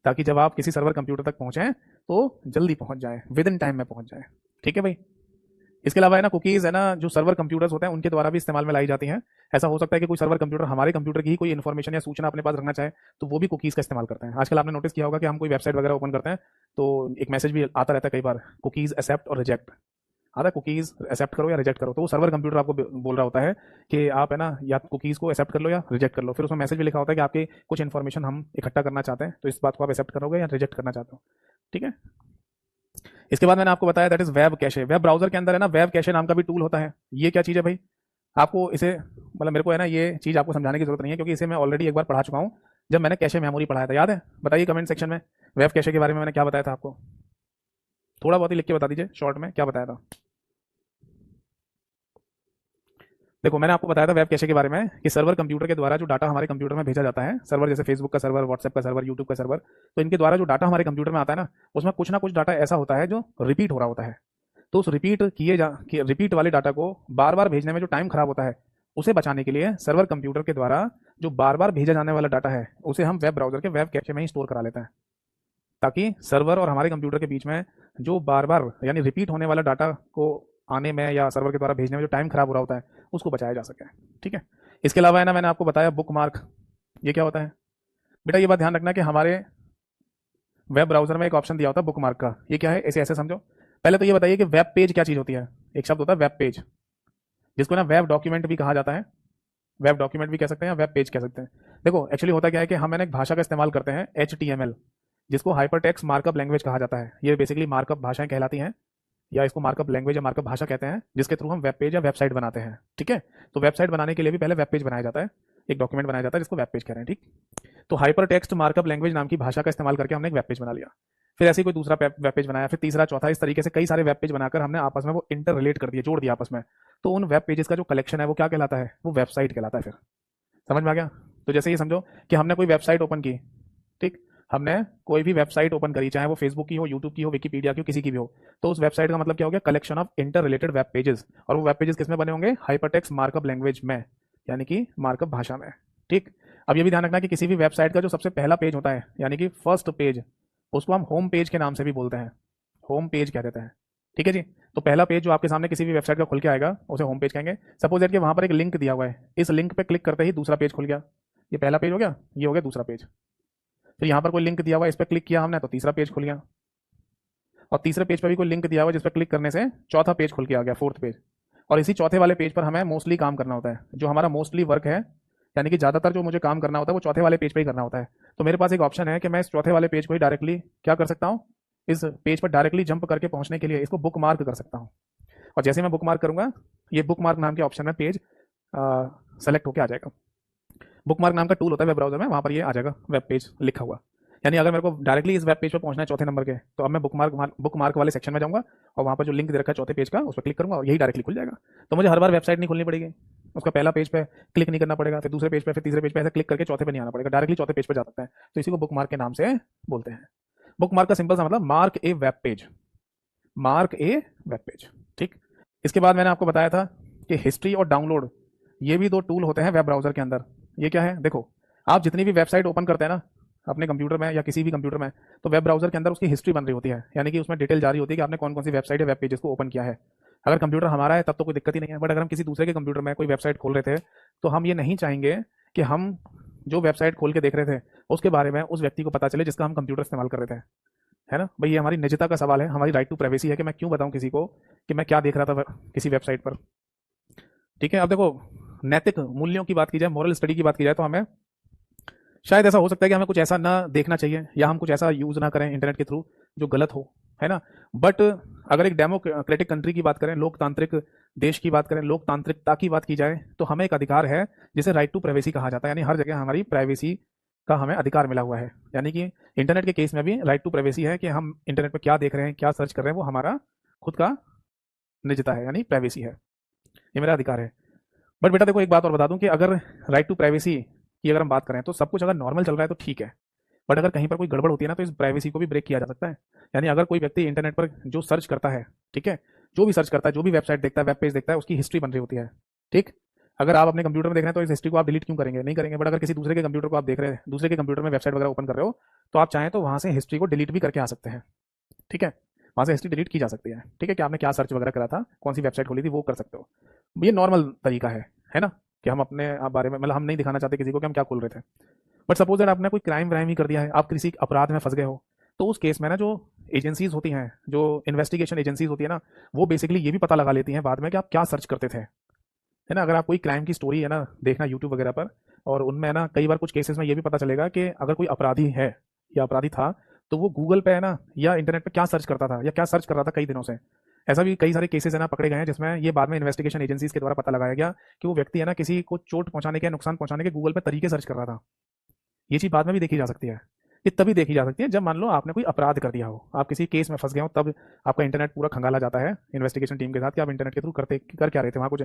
ताकि जब आप किसी सर्वर कंप्यूटर तक पहुंचे तो जल्दी पहुंच जाए, विद इन टाइम में पहुंच जाए। ठीक है भाई। इसके अलावा है ना कुकीज़ है ना जो सर्वर कंप्यूटर्स होते हैं उनके द्वारा भी इस्तेमाल में लाई जाती हैं। ऐसा हो सकता है कि कोई सर्वर कंप्यूटर हमारे कंप्यूटर की ही कोई इन्फॉर्मेशन या सूचना अपने पास रखना चाहे तो वो भी कुकीज़ का इस्तेमाल करते हैं। आजकल आपने नोटिस किया होगा कि हम कोई वेबसाइट वगैरह ओपन करते हैं तो एक मैसेज भी आता रहता है कई बार, कुकीज़ एक्सेप्ट और रिजेक्ट आता है, कुकीज़ एक्सेप्ट करो या रिजेक्ट करो। तो वो सर्वर कंप्यूटर आपको बोल रहा होता है कि आप है ना या कुकीज़ को एक्सेप्ट कर लो या रिजेक्ट कर लो। फिर उसमें मैसेज भी लिखा होता है कि आपकी कुछ इन्फॉर्मेशन हम इकट्ठा करना चाहते हैं, तो इस बात को आप एक्सेप्ट करोगे या रिजेक्ट करना चाहते हो। ठीक है। इसके बाद मैंने आपको बताया that is web cache. Web browser के अंदर है ना वेब कैशे नाम का भी टूल होता है। ये क्या चीज़ है भाई, आपको इसे मतलब मेरे को है ना ये चीज़ आपको समझाने की जरूरत नहीं है, क्योंकि इसे मैं ऑलरेडी एक बार पढ़ा चुका हूँ जब मैंने कैशे मेमोरी पढ़ाया था। याद है? बताइए कमेंट सेक्शन में वेब कैशे के बारे में मैंने क्या बताया था आपको, थोड़ा बहुत ही लिख के बता दीजिए शॉर्ट में क्या बताया था। देखो मैंने आपको बताया था वेब कैशे के बारे में कि सर्वर कंप्यूटर के द्वारा जो डाटा हमारे कंप्यूटर में भेजा जाता है, सर्वर जैसे फेसबुक का सर्वर, व्हाट्सएप का सर्वर, यूट्यूब का सर्वर, तो इनके द्वारा जो डाटा हमारे कंप्यूटर में आता है ना उसमें कुछ ना कुछ डाटा ऐसा होता है जो रिपीट हो रहा होता है। तो उस रिपीट वाले डाटा को बार बार भेजने में जो टाइम खराब होता है उसे बचाने के लिए सर्वर कंप्यूटर के द्वारा जो बार बार भेजा जाने वाला डाटा है उसे हम वेब ब्राउजर के वेब कैशे में ही स्टोर करा लेते हैं, ताकि सर्वर और हमारे कंप्यूटर के बीच में जो बार बार यानी रिपीट होने वाला डाटा को आने में या सर्वर के द्वारा भेजने में जो टाइम खराब हो रहा होता है उसको बचाया जा सके। ठीक है, इसके अलावा है ना, मैंने आपको बताया बुक मार्क, ये क्या होता है बेटा, ये बात ध्यान रखना कि हमारे वेब ब्राउजर में एक ऑप्शन दिया होता है बुक मार्क का। ये क्या है, ऐसे ऐसे समझो। पहले तो ये बताइए कि वेब पेज क्या चीज़ होती है। एक शब्द होता है वेब पेज, जिसको ना वेब डॉक्यूमेंट भी कहा जाता है, वेब डॉक्यूमेंट भी कह सकते हैं, वेब पेज कह सकते हैं। देखो एक्चुअली होता क्या है कि हम एक भाषा का इस्तेमाल करते हैं HTML, जिसको हाइपरटेक्स्ट मार्कअप लैंग्वेज कहा जाता है। ये बेसिकली मार्कअप भाषाएं कहलाती हैं, या इसको मार्कअप लैंग्वेज या मार्कअप भाषा कहते हैं, जिसके थ्रू हम वेब पेज या वेबसाइट बनाते हैं। ठीक है, तो वेबसाइट बनाने के लिए भी पहले वेब पेज बनाया जाता है, एक डॉक्यूमेंट बनाया जाता है जिसको वेब पेज कह रहे हैं। ठीक, तो हाइपर टेक्स्ट मार्कअप लैंग्वेज नाम की भाषा का इस्तेमाल करके हमने एक वेब पेज बना लिया, फिर ऐसे ही कोई दूसरा वेब पेज बनाया, फिर तीसरा, चौथा, इस तरीके से कई सारे वेब पेज बनाकर हमने आपस में वो इंटर रिलेट कर दिए, जोड़ दिया आपस में। तो उन वेब पेजेस का जो कलेक्शन है वो क्या कहलाता है, वो वेबसाइट कहलाता है। फिर समझ में आ गया? तो जैसे ये समझो कि हमने कोई वेबसाइट ओपन की, ठीक, हमने कोई भी वेबसाइट ओपन करी, चाहे वो फेसबुक की हो, यूट्यूब की हो, विकीपीडिया की हो, किसी की भी हो, तो उस वेबसाइट का मतलब क्या हो गया, collection of inter related web pages. और वो वेब पेजेस किसमें बने होंगे, हाइपरटेक्स्ट मार्कअप लैंग्वेज में, यानी कि मार्कअप भाषा में। ठीक, अब ये भी ध्यान रखना कि किसी भी वेबसाइट का जो सबसे पहला पेज होता है, यानी कि फर्स्ट पेज, उसको हम होम पेज के नाम से भी बोलते हैं, होम पेज कह देते हैं। ठीक है जी, तो पहला पेज जो आपके सामने किसी भी वेबसाइट का खुल के आएगा उसे होम पेज कहेंगे। सपोज दैट कि वहां पर एक लिंक दिया हुआ है, इस लिंक पे क्लिक करते ही दूसरा पेज खुल गया, ये पहला पेज हो गया, ये हो गया दूसरा पेज। फिर यहाँ पर कोई लिंक दिया हुआ है, इस पर क्लिक किया हमने तो तीसरा पेज खुल गया, और तीसरे पेज पर भी कोई लिंक दिया हुआ है जिस पर क्लिक करने से चौथा पेज खुल के आ गया, फोर्थ पेज। और इसी चौथे वाले पेज पर हमें मोस्टली काम करना होता है, जो हमारा मोस्टली वर्क है, यानी कि ज़्यादातर जो मुझे काम करना होता है वो चौथे वाले पेज पे ही करना होता है। तो मेरे पास एक ऑप्शन है कि मैं इस चौथे वाले पेज को ही डायरेक्टली क्या कर सकता हूँ, इस पेज पर डायरेक्टली जंप करके पहुंचने के लिए इसको बुक मार्क कर सकता हूँ। और जैसे मैं बुक मार्क करूंगा, ये बुक मार्क नाम के ऑप्शन में पेज सेलेक्ट होकर आ जाएगा। बुक मार्क नाम का टूल होता है वेब ब्राउजर में, वहाँ पर ये आ जाएगा वेब पेज लिखा हुआ। यानी अगर मेरे को डायरेक्टली इस वेब पेज पर पहुंचना है चौथे नंबर के, तो अब मैं बुक मार्क वाले सेक्शन में जाऊंगा और वहाँ पर जो लिंक दे रखा है चौथे पेज का, उस पर क्लिक करूंगा और यही डायरेक्टली खुल जाएगा। तो मुझे हर बार वेबसाइट नहीं खोलनी पड़ेगी, उसका पहला पेज पे क्लिक नहीं करना पड़ेगा, फिर दूसरे पेज पे, फिर तीसरे पेज पे, ऐसे क्लिक करके चौथे पे नहीं आना पड़ेगा, डायरेक्टली चौथे पेज पे जा सकता है। तो इसी को बुक मार्क के नाम से बोलते हैं। बुक मार्क का सिंपल सा मतलब मार्क ए वेब पेज, मार्क ए वेब पेज। ठीक, इसके बाद मैंने आपको बताया था कि हिस्ट्री और डाउनलोड, ये भी दो टूल होते हैं वेब ब्राउजर के अंदर। ये क्या है, देखो आप जितनी भी वेबसाइट ओपन करते हैं ना अपने कंप्यूटर में या किसी भी कंप्यूटर में, तो वेब ब्राउजर के अंदर उसकी हिस्ट्री बन रही होती है, यानी कि उसमें डिटेल जारी होती है कि आपने कौन कौन सी वेबसाइट या वेब पेजेस को ओपन किया है। अगर कंप्यूटर हमारा है तब तो कोई दिक्कत ही नहीं है, बट अगर हम किसी दूसरे के कंप्यूटर में कोई वेबसाइट खोल रहे थे, तो हम ये नहीं चाहेंगे कि हम जो वेबसाइट खोल के देख रहे थे उसके बारे में उस व्यक्ति को पता चले जिसका हम कंप्यूटर इस्तेमाल कर रहे थे, है ना भाई। ये हमारी निजता का सवाल है, हमारी राइट टू प्राइवेसी है कि मैं क्यों बताऊं किसी को कि मैं क्या देख रहा था किसी वेबसाइट पर। ठीक है, अब देखो नैतिक मूल्यों की बात की जाए, मॉरल स्टडी की बात की जाए, तो हमें शायद ऐसा हो सकता है कि हमें कुछ ऐसा ना देखना चाहिए या हम कुछ ऐसा यूज ना करें इंटरनेट के थ्रू जो गलत हो, है ना। बट अगर एक डेमोक्रेटिक कंट्री की बात करें, लोकतांत्रिक देश की बात करें, लोकतांत्रिकता की बात की जाए, तो हमें एक अधिकार है जिसे राइट टू प्राइवेसी कहा जाता है, यानी हर जगह हमारी प्राइवेसी का हमें अधिकार मिला हुआ है। यानी कि इंटरनेट के केस में भी राइट टू प्राइवेसी है कि हम इंटरनेट पर क्या देख रहे हैं, क्या सर्च कर रहे हैं, वो हमारा खुद का निजता है, यानी प्राइवेसी है, ये मेरा अधिकार है। बट बेटा देखो एक बात और बता दूं कि अगर राइट टू प्राइवेसी की अगर हम बात करें तो सब कुछ अगर नॉर्मल चल रहा है तो ठीक है, बट अगर कहीं पर कोई गड़बड़ होती है ना तो इस प्राइवेसी को भी ब्रेक किया जा सकता है। यानी अगर कोई व्यक्ति इंटरनेट पर जो सर्च करता है, ठीक है, जो भी सर्च करता है, जो भी वेबसाइट देखता है, वेब पेज देखता है, उसकी हिस्ट्री बन रही होती है। ठीक, अगर आप अपने कंप्यूटर में देख रहे हैं तो इस हिस्ट्री को आप डिलीट क्यों करेंगे, नहीं करेंगे। बट अगर किसी दूसरे के कंप्यूटर को आप देख रहे हैं, दूसरे के कंप्यूटर में वेबसाइट वगैरह ओपन कर रहे हो, तो आप चाहें तो वहां से हिस्ट्री को डिलीट भी करके आ सकते हैं। ठीक है, वहां से हिस्ट्री डिलीट की जा सकती है। ठीक है, कि आपने क्या सर्च वगैरह करा था, कौन सी वेबसाइट खोली थी, वो कर सकते हो। ये नॉर्मल तरीका है ना, कि हम अपने आप बारे में मतलब हम नहीं दिखाना चाहते किसी को कि हम क्या खोल रहे थे। बट सपोज दैट आपने कोई क्राइम व्राइम ही कर दिया है, आप किसी अपराध में फंस गए हो, तो उस केस में ना जो एजेंसीज होती हैं, जो इन्वेस्टिगेशन एजेंसीज होती है ना, वो बेसिकली ये भी पता लगा लेती हैं बाद में कि आप क्या सर्च करते थे, है ना। अगर आप कोई क्राइम की स्टोरी है ना देखना यूट्यूब वगैरह पर, और उनमें ना कई बार कुछ केसेस में ये भी पता चलेगा कि अगर कोई अपराधी है या अपराधी था, तो वो गूगल पे है ना या इंटरनेट पे क्या सर्च करता था या क्या सर्च कर रहा था कई दिनों से। ऐसा भी कई सारे केसेस है ना पकड़े गए हैं जिसमें ये बाद में इन्वेस्टिगेशन एजेंसीज के द्वारा पता लगाया गया कि वो व्यक्ति है ना किसी को चोट पहुंचाने के, नुकसान पहुंचाने के गूगल पे तरीके सर्च कर रहा था। ये चीज़ बाद में भी देखी जा सकती है। ये तभी देखी जा सकती है जब मान लो आपने कोई अपराध कर दिया हो, आप किसी केस में फंस गए हो, तब आपका इंटरनेट पूरा खंगाला जाता है इन्वेस्टिगेशन टीम के साथ कि आप इंटरनेट के थ्रू कर क्या रहे थे, वहाँ कुछ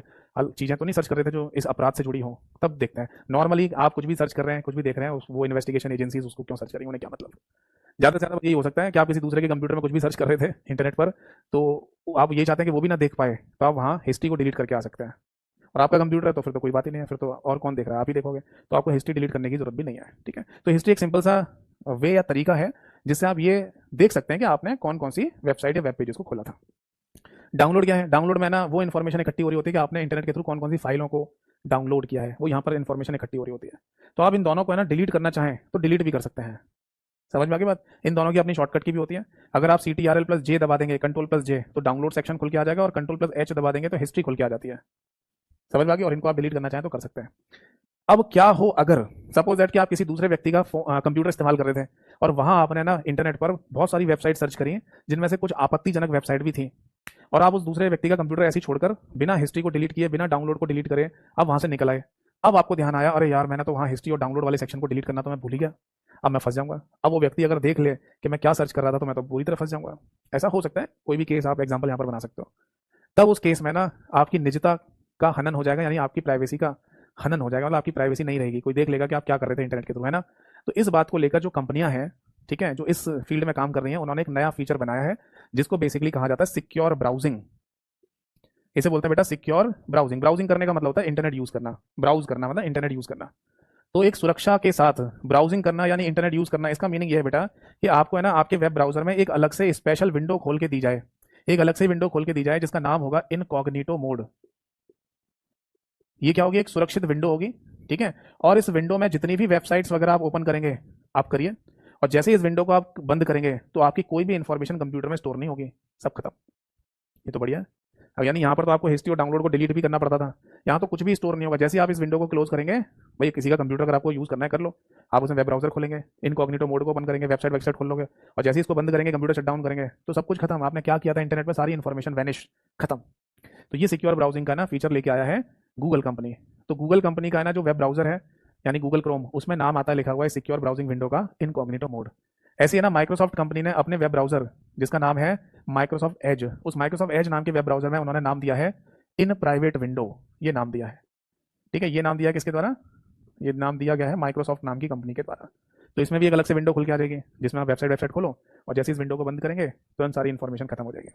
चीज़ें तो नहीं सर्च कर रहे थे जो इस अपराध से जुड़ी हो, तब देखते हैं। नॉर्मली आप कुछ भी सर्च कर रहे हैं, कुछ भी देख रहे हैं, वो इन्वेस्टिगेशन एजेंसीज उसको क्यों सर्च करेंगे, उन्हें क्या मतलब। ज़्यादा से ज़्यादा यही हो सकता है कि आप किसी दूसरे के कंप्यूटर में कुछ भी सर्च कर रहे थे इंटरनेट पर, तो आप ये चाहते हैं कि वो भी ना देख पाए, तो आप वहाँ हिस्ट्री को डिलीट करके आ सकते हैं। और आपका कंप्यूटर है तो फिर तो कोई बात ही नहीं है, फिर तो और कौन देख रहा है, आप ही देखोगे, तो आपको हिस्ट्री डिलीट करने की जरूरत भी नहीं है। ठीक है, तो हिस्ट्री एक सिंपल सा वे या तरीका है जिससे आप ये देख सकते हैं कि आपने कौन कौन सी वेबसाइट या वेब पेजेस को खोला था। डाउनलोड क्या है? डाउनलोड में ना वो इन्फॉर्मेशन इकट्ठी हो रही होती है कि आपने इंटरनेट के थ्रू कौन कौन सी फाइलों को डाउनलोड किया है, वो यहाँ पर इन्फॉर्मेशन इकट्ठी हो रही होती है। तो आप इन दोनों को है ना डिलीट करना चाहें तो डिलीट भी कर सकते हैं। समझ में आ गई बात? इन दोनों की अपनी शॉर्टकट की भी होती है। अगर आप CTRL+J दबा देंगे, Ctrl+J, तो डाउनलोड सेक्शन खुल के आ जाएगा, और Ctrl+H दबा देंगे तो हिस्ट्री खुल के आ जाती है। समझ में आ गई? और इनको आप डिलीट करना चाहें तो कर सकते हैं। अब क्या हो अगर सपोज दैट कि आप किसी दूसरे व्यक्ति का कंप्यूटर इस्तेमाल कर रहे थे और वहां आपने ना इंटरनेट पर बहुत सारी वेबसाइट सर्च करी जिनमें से कुछ आपत्तिजनक वेबसाइट भी थी, और आप उस दूसरे व्यक्ति का कंप्यूटर ऐसे ही छोड़कर बिना हिस्ट्री को डिलीट किए, बिना डाउनलोड को डिलीट करे अब वहां से निकल आए। अब आपको ध्यान आया, अरे यार मैंने तो वहां हिस्ट्री और डाउनलोड वाले सेक्शन को डिलीट करना तो मैं भूल ही गया, अब मैं फंस जाऊंगा। अब वो व्यक्ति अगर देख ले कि मैं क्या सर्च कर रहा था तो मैं तो पूरी तरह फंस जाऊंगा। ऐसा हो सकता है, कोई भी केस आप एग्जाम्पल यहाँ पर बना सकते हो। तब उस केस में ना आपकी निजता का हनन हो जाएगा, यानी आपकी प्राइवेसी का हनन हो जाएगा, मतलब आपकी प्राइवेसी नहीं रहेगी, कोई देख लेगा कि आप क्या कर रहे थे इंटरनेट के थ्रू, है ना। तो इस बात को लेकर जो कंपनियां हैं, ठीक है, जो इस फील्ड में काम कर रही हैं, उन्होंने एक नया फीचर बनाया है जिसको बेसिकली कहा जाता है सिक्योर ब्राउजिंग। इसे बोलते हैं बेटा सिक्योर ब्राउजिंग। ब्राउजिंग करने का मतलब होता है इंटरनेट यूज करना, ब्राउज करना मतलब इंटरनेट यूज करना। तो एक सुरक्षा के साथ ब्राउजिंग करना यानी इंटरनेट यूज करना, इसका मीनिंग ये है बेटा कि आपको है ना आपके वेब ब्राउजर में एक अलग से स्पेशल विंडो खोल के दी जाए, एक अलग से विंडो खोल के दी जाए जिसका नाम होगा इनकॉग्निटो मोड। ये क्या होगी? एक सुरक्षित विंडो होगी, ठीक है। और इस विंडो में जितनी भी वेबसाइट्स वगैरह आप ओपन करेंगे, आप करिए, और जैसे ही इस विंडो को आप बंद करेंगे तो आपकी कोई भी इंफॉर्मेशन कंप्यूटर में स्टोर नहीं होगी, सब खत्म। ये तो बढ़िया है। अब यानी यहाँ पर तो आपको हिस्ट्री और डाउनलोड को डिलीट भी करना पड़ता था, यहाँ तो कुछ भी स्टोर नहीं होगा। जैसे ही आप इस विंडो को क्लोज करेंगे, भाई किसी का कंप्यूटर अगर आपको यूज करना है कर लो, आप उसमें वेब ब्राउजर खोलेंगे, इनकॉग्निटो मोड को ओपन करेंगे, वेबसाइट खोल लोगे, और जैसे ही इसको बंद करेंगे, कंप्यूटर शट डाउन करेंगे, तो सब कुछ खत्म। आपने क्या किया था इंटरनेट पर, सारी इन्फॉर्मेशन वैनिश, खत्म। तो ये सिक्योर ब्राउजिंग का ना फीचर लेके आया है गूगल कंपनी। तो गूगल कंपनी का है ना जो वेब ब्राउजर है यानी गूगल क्रोम, उसमें नाम आता है लिखा हुआ है सिक्योर ब्राउजिंग विंडो का इनकॉग्निटो मोड। ऐसे ही ना माइक्रोसॉफ्ट कंपनी ने अपने वेब ब्राउजर जिसका नाम है माइक्रोसॉफ्ट एज, उस माइक्रोसॉफ्ट एज नाम के वेब ब्राउजर में उन्होंने नाम दिया है इन प्राइवेट विंडो, ये नाम दिया है। ठीक है, ये नाम दिया किसके द्वारा? ये नाम दिया गया है माइक्रोसॉफ्ट नाम की कंपनी के द्वारा। तो इसमें भी एक अलग से विंडो खुल के आ जाएगी जिसमें आप वेबसाइट खोलो, और जैसे इस विंडो को बंद करेंगे तुरंत सारी इन्फॉर्मेशन खत्म हो जाएगी।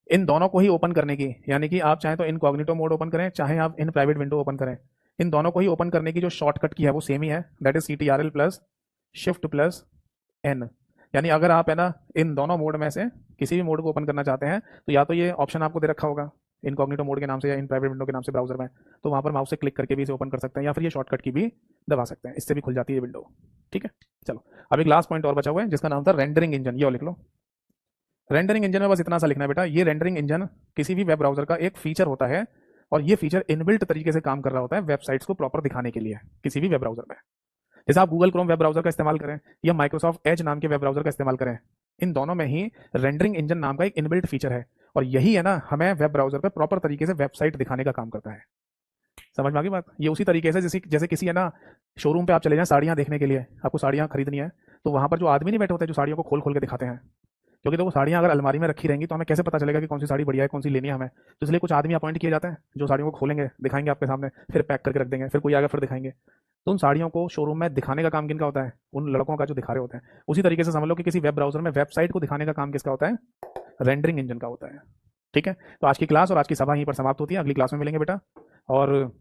इन दोनों को ही ओपन करने की, यानी कि आप चाहें तो इनकॉग्निटो मोड ओपन करें, चाहे आप इन प्राइवेट विंडो ओपन करें, इन दोनों को ही ओपन करने की जो शॉर्टकट की है वो सेम ही है, दैट इज CTRL+Shift+N। यानी अगर आप है ना इन दोनों मोड में से किसी भी मोड को ओपन करना चाहते हैं तो या तो ये ऑप्शन आपको दे रखा होगा इनकॉग्निटो मोड के नाम से या इन प्राइवेट विंडो के नाम से ब्राउजर में, तो वहां पर माउस से क्लिक करके भी इसे ओपन कर सकते हैं, या फिर ये शॉर्टकट की भी दबा सकते हैं, इससे भी खुल जाती है विंडो। ठीक है, चलो अब एक लास्ट पॉइंट और बचा हुआ है जिसका नाम था रेंडरिंग इंजन। ये लिख लो, रेंडरिंग इंजन में बस इतना सा लिखना है बेटा, ये रेंडरिंग इंजन किसी भी वेब ब्राउजर का एक फीचर होता है, और ये फीचर इनबिल्ट तरीके से काम कर रहा होता है वेबसाइट्स को प्रॉपर दिखाने के लिए किसी भी वेब ब्राउजर में। जैसे आप गूगल क्रोम वेब ब्राउजर का इस्तेमाल करें या माइक्रोसॉफ्ट एज नाम के वेब ब्राउजर का इस्तेमाल करें, इन दोनों में ही रेंडरिंग इंजन नाम का एक इनबिल्ट फीचर है, और यही है ना हमें वेब ब्राउजर पर प्रॉपर तरीके से वेबसाइट दिखाने का काम करता है। समझ में आ गई बात? ये उसी तरीके से जैसे किसी है ना शोरूम पे आप चले जाएं साड़ियां देखने के लिए, आपको साड़ियां खरीदनी है, तो वहां पर जो आदमी नहीं बैठे होते जो साड़ियों को खोल खोल के दिखाते हैं, क्योंकि तो वो साड़ियां अगर अलमारी में रखी रहेंगी तो हमें कैसे पता चलेगा कि कौन सी साड़ी बढ़िया है, कौन सी लेनी है हमें। तो इसलिए कुछ आदमी अपॉइंट किए जाते हैं जो साड़ियों को खोलेंगे, दिखाएंगे आपके सामने, फिर पैक करके रख देंगे, फिर कोई आएगा फिर दिखाएंगे। तो उन साड़ियों को शोरूम में दिखाने का काम किनका होता है? उन लड़कों का जो दिखा रहे होते हैं। उसी तरीके से समझ लो कि किसी वेब ब्राउजर में वेबसाइट को दिखाने का काम किसका होता है? रेंडरिंग इंजन का होता है। ठीक है, तो आज की क्लास और आज की सभा यहीं पर समाप्त होती है, अगली क्लास में मिलेंगे बेटा। और